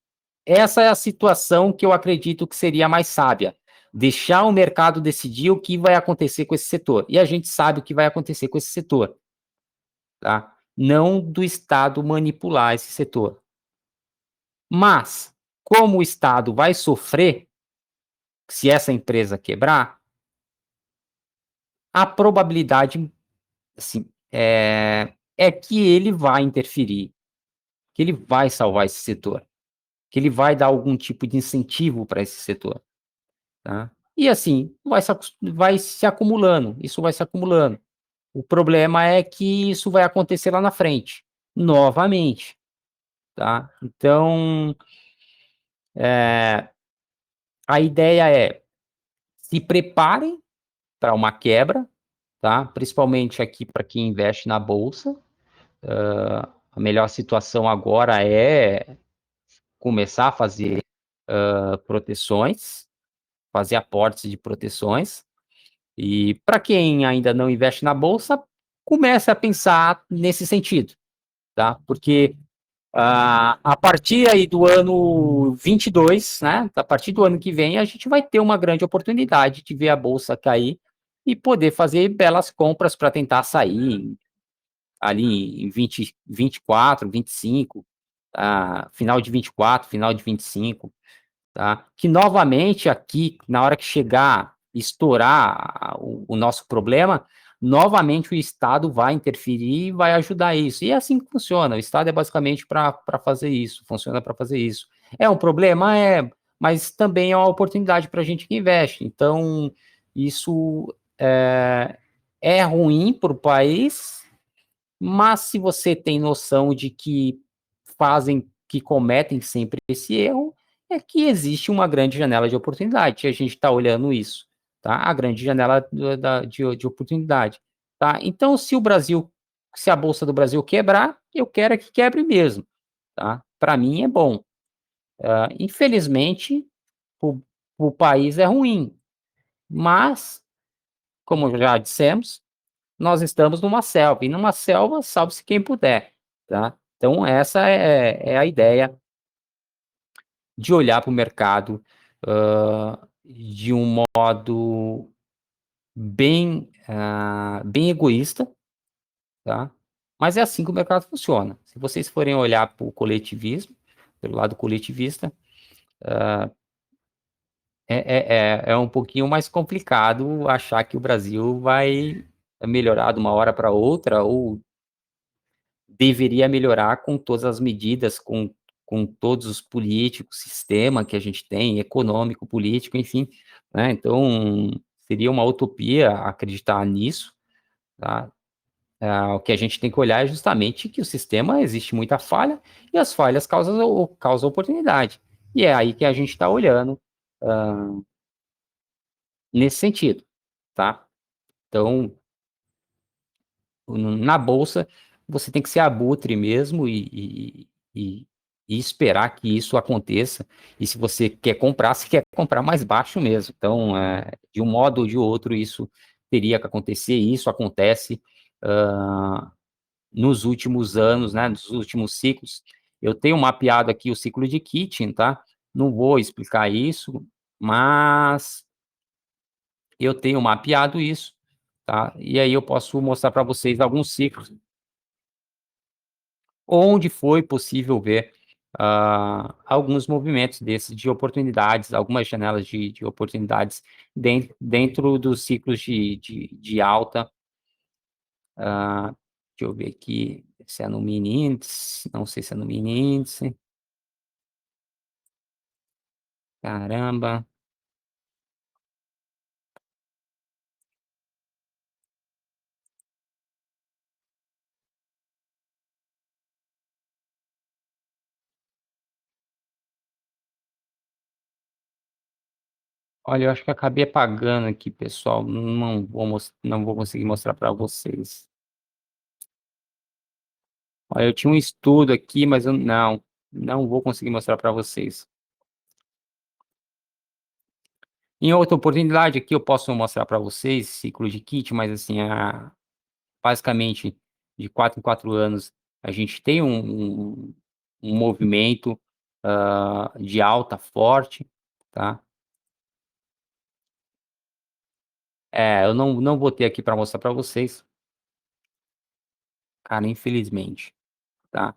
essa é a situação que eu acredito que seria mais sábia, deixar o mercado decidir o que vai acontecer com esse setor, e a gente sabe o que vai acontecer com esse setor, tá. Não do Estado manipular esse setor. Mas, como o Estado vai sofrer, se essa empresa quebrar, a probabilidade, assim, é que ele vai interferir, que ele vai salvar esse setor. Que ele vai dar algum tipo de incentivo para esse setor, tá. E assim, vai se acumulando, isso vai se acumulando. O problema é que isso vai acontecer lá na frente, novamente, tá. Então, a ideia é: se preparem para uma quebra, tá, principalmente aqui para quem investe na bolsa. A melhor situação agora é começar a fazer, proteções, fazer aportes de proteções. E para quem ainda não investe na bolsa, comece a pensar nesse sentido, tá? Porque, a partir aí do ano 22, né, a partir do ano que vem, a gente vai ter uma grande oportunidade de ver a bolsa cair e poder fazer belas compras para tentar sair ali em 24, 25, final de 24, final de 25, tá? Que novamente aqui, na hora que chegar estourar o nosso problema, novamente o Estado vai interferir e vai ajudar isso. E é assim que funciona. O Estado é basicamente para fazer isso, funciona para fazer isso. É um problema? É, mas também é uma oportunidade para a gente que investe. Então, isso é ruim para o país, mas se você tem noção de que cometem sempre esse erro, é que existe uma grande janela de oportunidade, e a gente está olhando isso, tá? A grande janela de oportunidade, tá? Então, se a Bolsa do Brasil quebrar, eu quero é que quebre mesmo, tá? Para mim é bom. Infelizmente, o país é ruim, mas, como já dissemos, nós estamos numa selva, e numa selva salve-se quem puder, tá? Então, essa é a ideia de olhar para o mercado de um modo bem egoísta, tá? Mas é assim que o mercado funciona. Se vocês forem olhar para o coletivismo, pelo lado coletivista, é um pouquinho mais complicado achar que o Brasil vai melhorar de uma hora para outra, ou deveria melhorar com todas as medidas, com todos os políticos, sistema que a gente tem, econômico, político, enfim, né? Então, seria uma utopia acreditar nisso, tá? O que a gente tem que olhar é justamente que o sistema existe muita falha, e as falhas causam oportunidade. E é aí que a gente está olhando nesse sentido, tá? Então, na bolsa, você tem que ser abutre mesmo e esperar que isso aconteça. E se você quer comprar, você quer comprar mais baixo mesmo. Então, de um modo ou de outro, isso teria que acontecer, e isso acontece ah, nos últimos anos, né, nos últimos ciclos. Eu tenho mapeado aqui o ciclo de Kitting, tá? Não vou explicar isso, mas eu tenho mapeado isso, tá? E aí eu posso mostrar para vocês alguns ciclos onde foi possível ver alguns movimentos desses de oportunidades, algumas janelas de oportunidades dentro dos ciclos de alta. Deixa eu ver aqui se é no mini índice, não sei se é no mini índice. Caramba. Olha, eu acho que eu acabei apagando aqui, pessoal. Não vou conseguir mostrar para vocês. Olha, eu tinha um estudo aqui, mas eu não vou conseguir mostrar para vocês. Em outra oportunidade aqui eu posso mostrar para vocês ciclo de kit, mas assim, basicamente de 4 em 4 anos a gente tem um movimento de alta forte, tá? Eu não vou ter aqui para mostrar para vocês, cara, infelizmente, tá?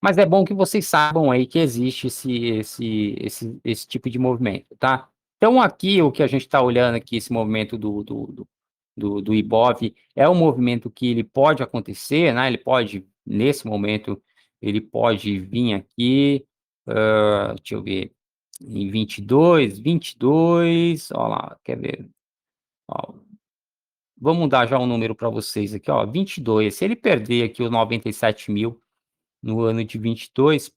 Mas é bom que vocês saibam aí que existe esse tipo de movimento, tá? Então, aqui, o que a gente está olhando aqui, esse movimento do Ibov, é um movimento que ele pode acontecer, né? Ele pode, nesse momento, ele pode vir aqui, deixa eu ver, em 22, ó lá, quer ver? Ó, vamos dar já um número para vocês aqui, ó, 22. Se ele perder aqui os 97 mil no ano de 22,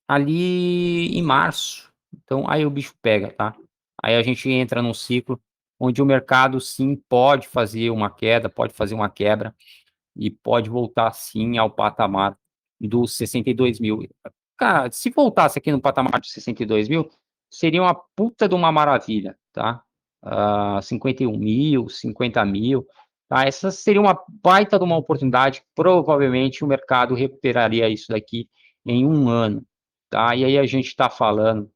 ali em março. Então, aí o bicho pega, tá? Aí a gente entra num ciclo onde o mercado, sim, pode fazer uma queda, pode fazer uma quebra e pode voltar, sim, ao patamar dos 62 mil. Cara, se voltasse aqui no patamar dos 62 mil, seria uma puta de uma maravilha, tá? 51 mil, 50 mil, tá? Essa seria uma baita de uma oportunidade. Provavelmente o mercado recuperaria isso daqui em um ano, tá? E aí a gente está falando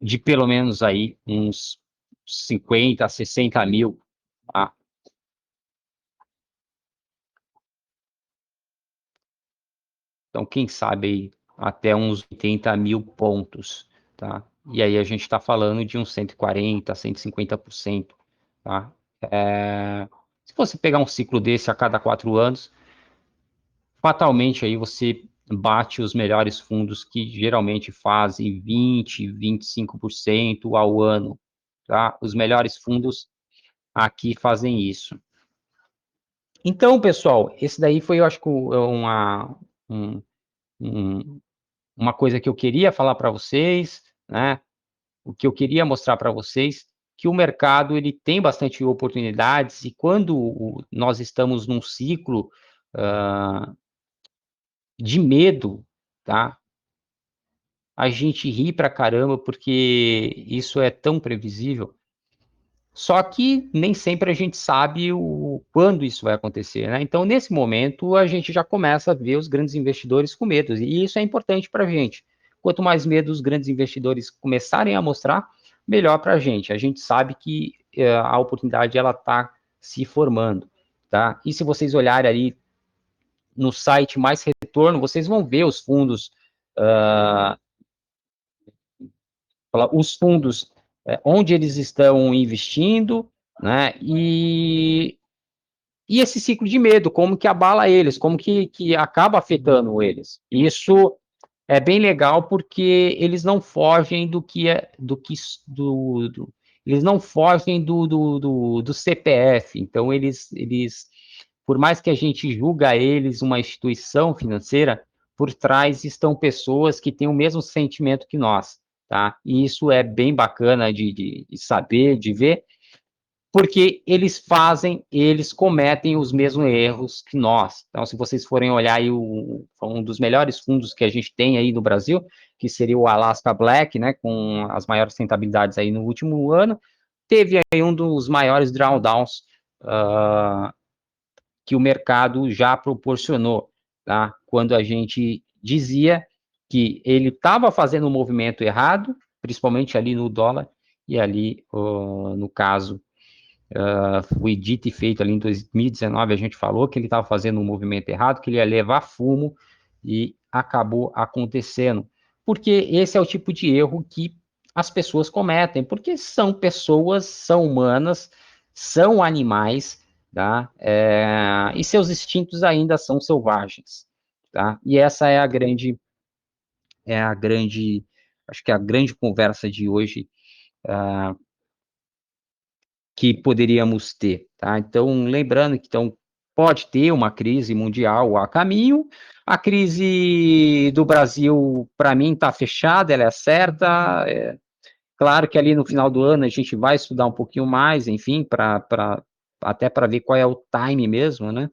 de pelo menos aí uns 50, 60 mil, tá? Então, quem sabe aí até uns 80 mil pontos, tá? E aí a gente está falando de uns 140, 150%, tá? Se você pegar um ciclo desse a cada 4 anos, fatalmente aí você bate os melhores fundos que geralmente fazem 20, 25% ao ano, tá? Os melhores fundos aqui fazem isso. Então, pessoal, esse daí foi, eu acho que um, um, uma coisa que eu queria falar para vocês, né? O que eu queria mostrar para vocês, que o mercado ele tem bastante oportunidades e quando nós estamos num ciclo de medo, tá? A gente ri pra caramba porque isso é tão previsível. Só que nem sempre a gente sabe quando isso vai acontecer, né? Então, nesse momento, a gente já começa a ver os grandes investidores com medo, e isso é importante para a gente. Quanto mais medo os grandes investidores começarem a mostrar, melhor para a gente. A gente sabe que a oportunidade ela está se formando, tá? E se vocês olharem ali no site Mais Retorno, vocês vão ver os fundos onde eles estão investindo, né? E esse ciclo de medo, como que abala eles, como que acaba afetando eles. Isso é bem legal porque eles não fogem eles não fogem do CPF. Então por mais que a gente julga eles uma instituição financeira, por trás estão pessoas que têm o mesmo sentimento que nós, tá? E isso é bem bacana de saber, de ver, porque eles cometem os mesmos erros que nós. Então, se vocês forem olhar aí um dos melhores fundos que a gente tem aí no Brasil, que seria o Alaska Black, né, com as maiores rentabilidades aí no último ano, teve aí um dos maiores drawdowns que o mercado já proporcionou, tá? Quando a gente dizia que ele estava fazendo um movimento errado, principalmente ali no dólar, e ali, no caso, foi dito e feito ali em 2019, a gente falou que ele estava fazendo um movimento errado, que ele ia levar fumo, e acabou acontecendo. Porque esse é o tipo de erro que as pessoas cometem, porque são pessoas, são humanas, são animais, tá? E seus instintos ainda são selvagens, tá? E essa acho que é a grande conversa de hoje, que poderíamos ter, tá? Então, lembrando que pode ter uma crise mundial a caminho, a crise do Brasil, para mim, está fechada, ela é certa, claro que ali no final do ano a gente vai estudar um pouquinho mais, enfim, até para ver qual é o time mesmo, né?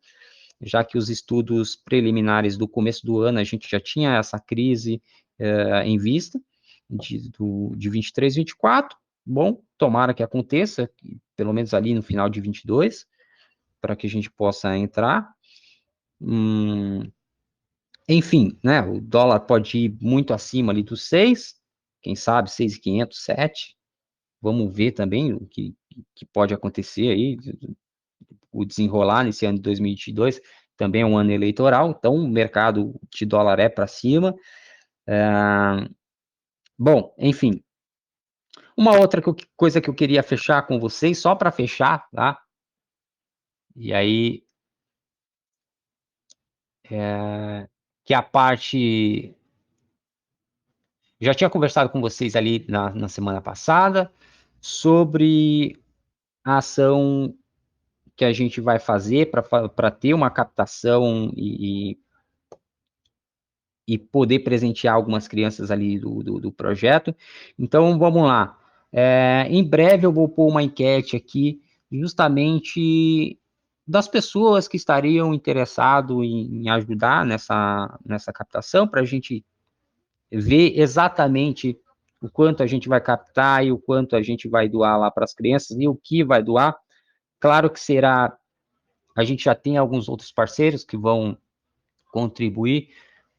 Já que os estudos preliminares do começo do ano a gente já tinha essa crise em vista, de 23, 24, bom, tomara que aconteça, pelo menos ali no final de 22, para que a gente possa entrar. Enfim, né, o dólar pode ir muito acima ali dos 6, quem sabe 6.500, 7, vamos ver também o que pode acontecer aí, o desenrolar nesse ano de 2022, também é um ano eleitoral, então o mercado de dólar é para cima. Bom, enfim, uma outra coisa que eu queria fechar com vocês, só para fechar, tá? E aí, que a parte... Já tinha conversado com vocês ali na semana passada sobre a ação que a gente vai fazer para ter uma captação e poder presentear algumas crianças ali do projeto. Então, vamos lá. Em breve eu vou pôr uma enquete aqui, justamente das pessoas que estariam interessadas em ajudar nessa captação, para a gente ver exatamente o quanto a gente vai captar e o quanto a gente vai doar lá para as crianças e o que vai doar. Claro que a gente já tem alguns outros parceiros que vão contribuir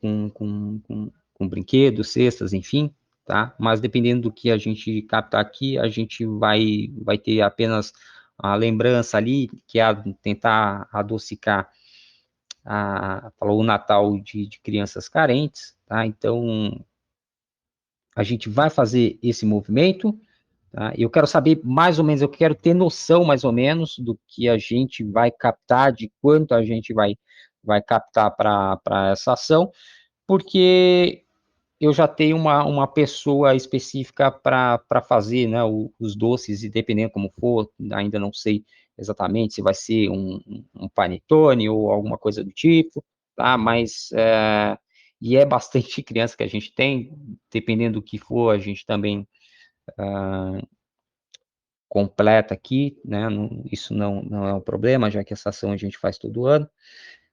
com brinquedos, cestas, enfim, tá? Mas dependendo do que a gente captar aqui, a gente vai ter apenas a lembrança ali, que é tentar adocicar falou o Natal de crianças carentes, tá? Então, a gente vai fazer esse movimento, tá? Eu quero saber mais ou menos, eu quero ter noção mais ou menos do que a gente vai captar, de quanto a gente vai captar para essa ação, porque eu já tenho uma pessoa específica para fazer, né, os doces, e dependendo como for, ainda não sei exatamente se vai ser um panetone ou alguma coisa do tipo, tá? Mas, e é bastante criança que a gente tem, dependendo do que for, a gente também completa aqui, né? Isso não é um problema, já que essa ação a gente faz todo ano.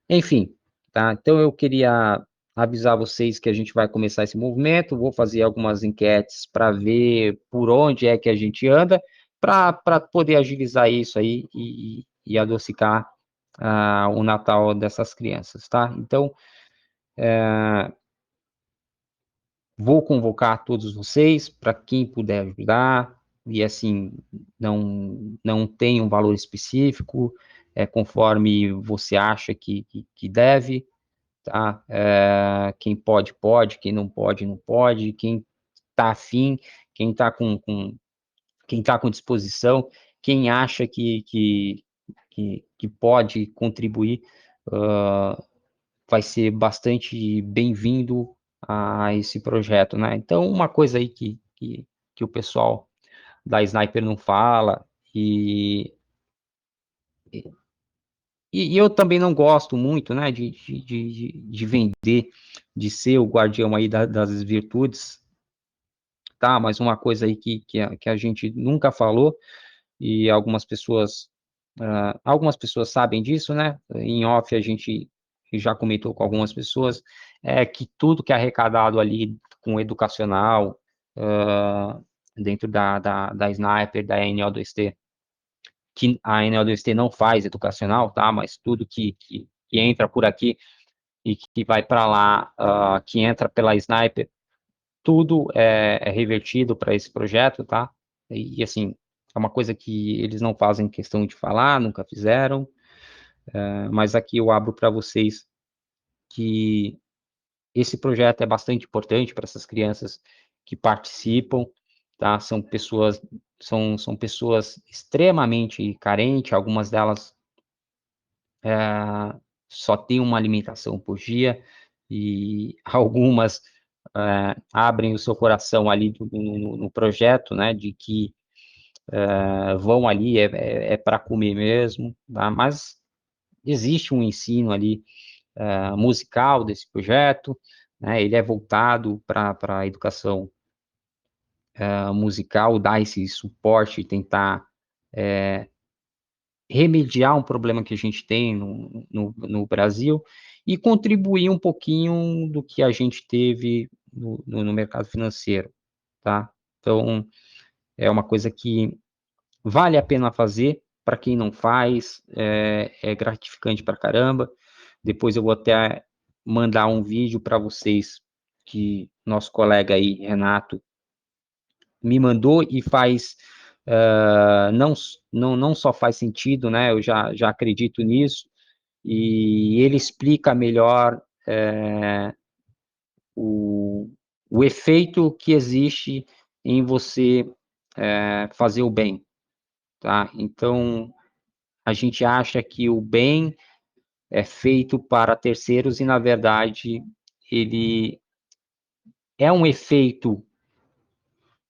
Enfim, tá? Então eu queria avisar vocês que a gente vai começar esse movimento, vou fazer algumas enquetes para ver por onde é que a gente anda, para poder agilizar isso aí e adocicar o Natal dessas crianças, tá? Então, vou convocar todos vocês, para quem puder ajudar, e assim, não tem um valor específico, conforme você acha que deve, tá? Quem pode, pode, quem não pode, não pode, quem está afim, quem está quem tá com disposição, quem acha que pode contribuir, vai ser bastante bem-vindo a esse projeto, né? Então, uma coisa aí que o pessoal da Sniper não fala, e eu também não gosto muito, né, de vender, de ser o guardião aí das virtudes, tá? Mas uma coisa aí que a gente nunca falou, e algumas pessoas sabem disso, né? Em off a gente já comentou com algumas pessoas, que tudo que é arrecadado ali com educacional, dentro da Sniper, da NO2T, que a NO2T não faz educacional, tá? Mas tudo que entra por aqui e que vai para lá, que entra pela Sniper, tudo é revertido para esse projeto, tá? Assim, é uma coisa que eles não fazem questão de falar, nunca fizeram, mas aqui eu abro para vocês que esse projeto é bastante importante para essas crianças que participam, tá? São pessoas extremamente carentes, algumas delas só têm uma alimentação por dia, e algumas abrem o seu coração ali no projeto, né, de que vão ali, para comer mesmo, tá? Mas existe um ensino ali musical desse projeto, né? Ele é voltado para a educação musical, dar esse suporte, tentar remediar um problema que a gente tem no Brasil e contribuir um pouquinho do que a gente teve no mercado financeiro, tá? Então, é uma coisa que vale a pena fazer. Para quem não faz, é gratificante para caramba. Depois eu vou até mandar um vídeo para vocês que nosso colega aí, Renato, me mandou, e faz, não só faz sentido, né? Eu já acredito nisso, e ele explica melhor o, o efeito que existe em você fazer o bem, tá? Então, a gente acha que o bem é feito para terceiros, e, na verdade, ele é um efeito,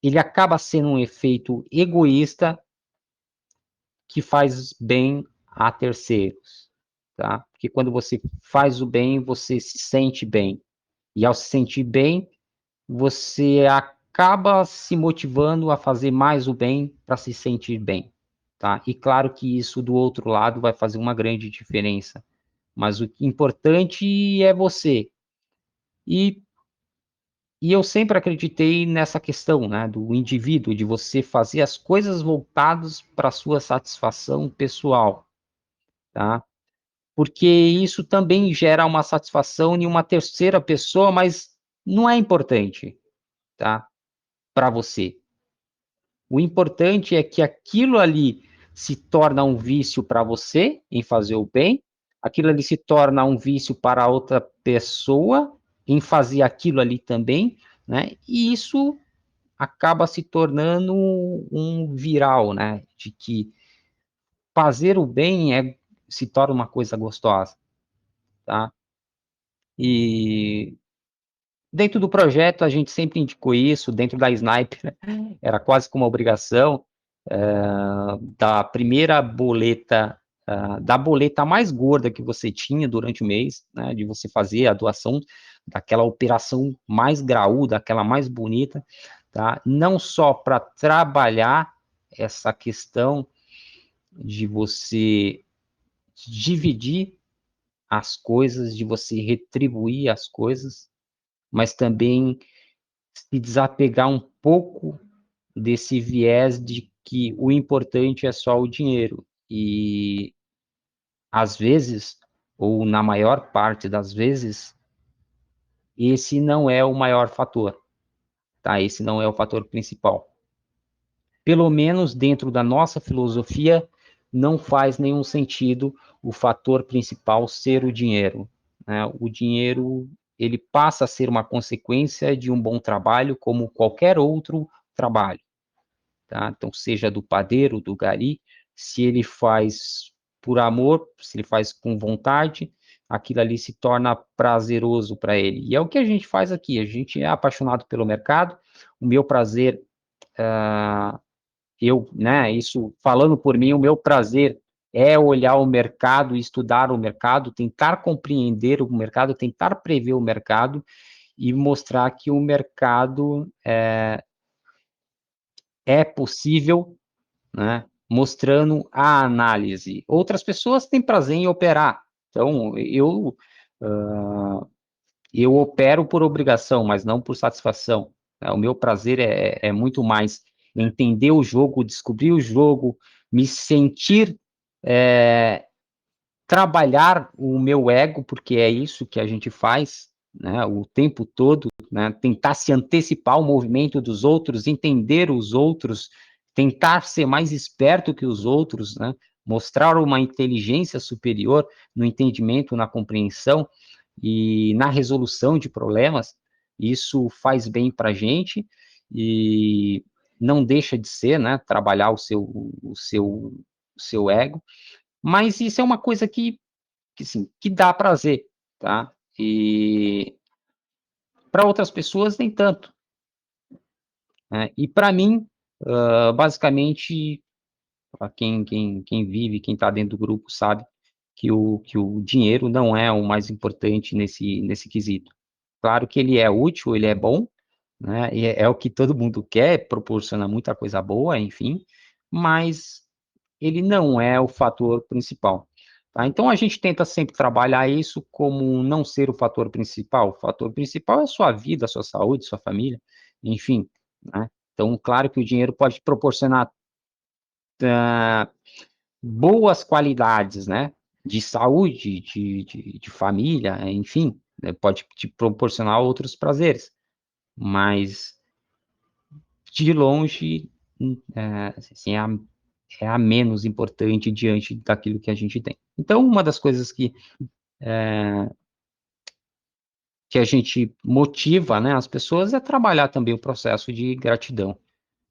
ele acaba sendo um efeito egoísta que faz bem a terceiros, tá? Porque quando você faz o bem, você se sente bem. E ao se sentir bem, você acaba se motivando a fazer mais o bem para se sentir bem, tá? E claro que isso do outro lado vai fazer uma grande diferença. Mas o importante é você. E, e eu sempre acreditei nessa questão, né, do indivíduo, de você fazer as coisas voltadas para a sua satisfação pessoal, tá? Porque isso também gera uma satisfação em uma terceira pessoa, mas não é importante, tá? Para você. O importante é que aquilo ali se torna um vício para você em fazer o bem, aquilo ali se torna um vício para outra pessoa em fazer aquilo ali também, né? E isso acaba se tornando um viral, né? De que fazer o bem se torna uma coisa gostosa, tá? E dentro do projeto a gente sempre indicou isso, dentro da Sniper, era quase como uma obrigação, da primeira boleta, da boleta mais gorda que você tinha durante o mês, né, de você fazer a doação daquela operação mais graúda, aquela mais bonita, tá? Não só para trabalhar essa questão de você dividir as coisas, de você retribuir as coisas, mas também se desapegar um pouco desse viés de que o importante é só o dinheiro. E às vezes, ou na maior parte das vezes, esse não é o maior fator, tá? Esse não é o fator principal. Pelo menos dentro da nossa filosofia, não faz nenhum sentido o fator principal ser o dinheiro, né? O dinheiro, ele passa a ser uma consequência de um bom trabalho, como qualquer outro trabalho, tá? Então, seja do padeiro, do gari, se ele faz por amor, se ele faz com vontade, aquilo ali se torna prazeroso para ele. E é o que a gente faz aqui, a gente é apaixonado pelo mercado, o meu prazer, né, isso falando por mim, o meu prazer é olhar o mercado, estudar o mercado, tentar compreender o mercado, tentar prever o mercado e mostrar que o mercado é possível, né, mostrando a análise. Outras pessoas têm prazer em operar, então eu opero por obrigação, mas não por satisfação. O meu prazer é muito mais entender o jogo, descobrir o jogo, me sentir, trabalhar o meu ego, porque é isso que a gente faz, né, o tempo todo, né, tentar se antecipar ao movimento dos outros, entender os outros, tentar ser mais esperto que os outros, né, mostrar uma inteligência superior no entendimento, na compreensão e na resolução de problemas. Isso faz bem para a gente e não deixa de ser, né, trabalhar o seu ego, mas isso é uma coisa assim, que dá prazer, tá? E para outras pessoas, nem tanto, né? E para mim, basicamente, para quem vive, quem está dentro do grupo, sabe que o dinheiro não é o mais importante nesse quesito. Claro que ele é útil, ele é bom, né? E é o que todo mundo quer, proporciona muita coisa boa, enfim, mas ele não é o fator principal. Tá? Então, a gente tenta sempre trabalhar isso como não ser o fator principal. O fator principal é a sua vida, a sua saúde, sua família, enfim. Né? Então, claro que o dinheiro pode proporcionar boas qualidades, né? De saúde, de família, enfim, né? Pode te proporcionar outros prazeres, mas de longe, assim, é a menos importante diante daquilo que a gente tem. Então, uma das coisas que a gente motiva, né, as pessoas é trabalhar também o processo de gratidão,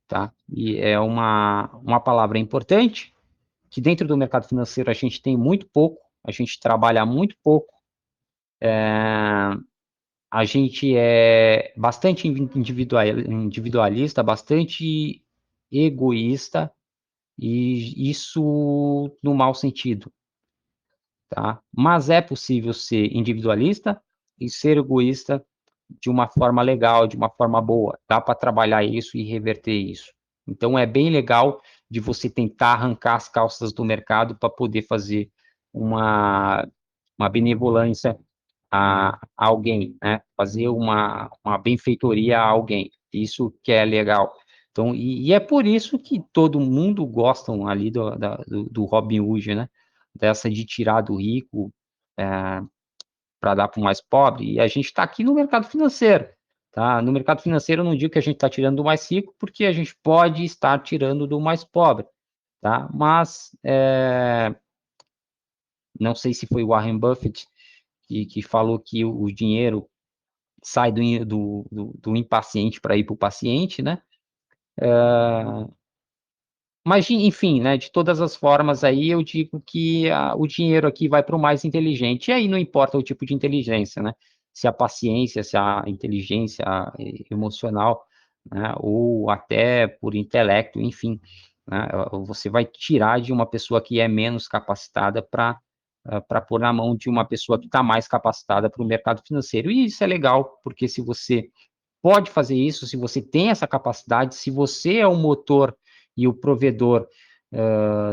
tá? E é uma palavra importante, que dentro do mercado financeiro a gente tem muito pouco, a gente trabalha muito pouco, a gente é bastante individualista, bastante egoísta, e isso no mau sentido, tá? Mas é possível ser individualista e ser egoísta de uma forma legal, de uma forma boa. Dá para trabalhar isso e reverter isso. Então é bem legal de você tentar arrancar as calças do mercado para poder fazer uma benevolência a alguém, né? Fazer uma benfeitoria a alguém. Isso que é legal. Então, e é por isso que todo mundo gosta ali do Robin Hood, né? Dessa de tirar do rico para dar para o mais pobre. E a gente está aqui no mercado financeiro, tá? No mercado financeiro eu não digo que a gente está tirando do mais rico, porque a gente pode estar tirando do mais pobre, tá? Mas não sei se foi o Warren Buffett que falou que o dinheiro sai do impaciente para ir para o paciente, né? Mas, enfim, né, de todas as formas aí, eu digo que o dinheiro aqui vai para o mais inteligente. E aí não importa o tipo de inteligência, né? Se a paciência, se a inteligência emocional, né, ou até por intelecto, enfim, né, você vai tirar de uma pessoa que é menos capacitada para pôr na mão de uma pessoa que está mais capacitada para o mercado financeiro. E isso é legal, porque se você pode fazer isso, se você tem essa capacidade, se você é o motor e o provedor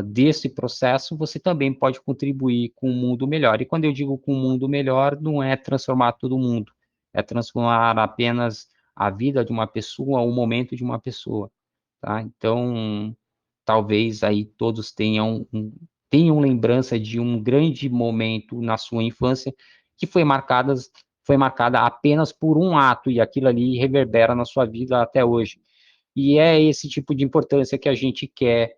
desse processo, você também pode contribuir com um mundo melhor. E quando eu digo com um mundo melhor, não é transformar todo mundo, é transformar apenas a vida de uma pessoa, o momento de uma pessoa, tá? Então, talvez aí todos tenham lembrança de um grande momento na sua infância que foi marcada apenas por um ato, e aquilo ali reverbera na sua vida até hoje. E é esse tipo de importância que a gente quer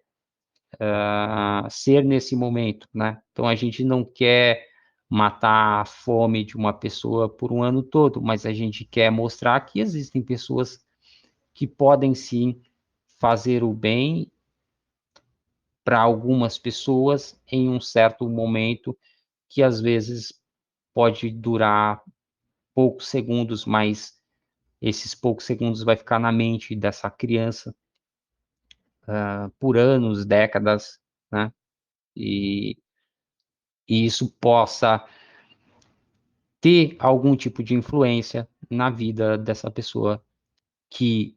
ser nesse momento, né? Então a gente não quer matar a fome de uma pessoa por um ano todo, mas a gente quer mostrar que existem pessoas que podem sim fazer o bem para algumas pessoas em um certo momento que às vezes pode durar poucos segundos, mas esses poucos segundos vai ficar na mente dessa criança por anos, décadas, né? E, e isso possa ter algum tipo de influência na vida dessa pessoa que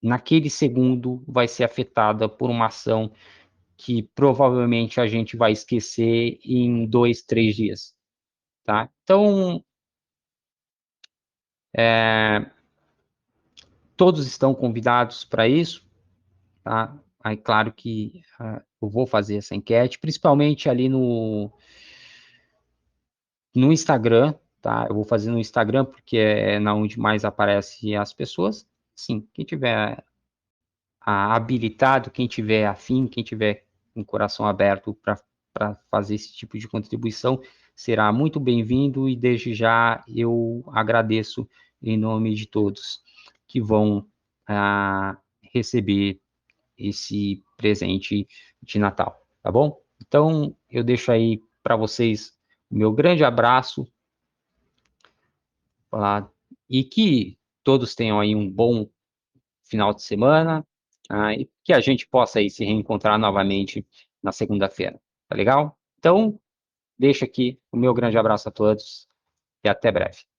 naquele segundo vai ser afetada por uma ação que provavelmente a gente vai esquecer em 2, 3 dias, tá? Então, todos estão convidados para isso, tá? Aí, claro que eu vou fazer essa enquete, principalmente ali no Instagram, tá? Eu vou fazer no Instagram porque é na onde mais aparece as pessoas. Sim, quem tiver habilitado, quem tiver afim, quem tiver um coração aberto para fazer esse tipo de contribuição, será muito bem-vindo e desde já eu agradeço em nome de todos que vão receber esse presente de Natal, tá bom? Então, eu deixo aí para vocês o meu grande abraço, e que todos tenham aí um bom final de semana, e que a gente possa aí se reencontrar novamente na segunda-feira, tá legal? Então, deixo aqui o meu grande abraço a todos e até breve.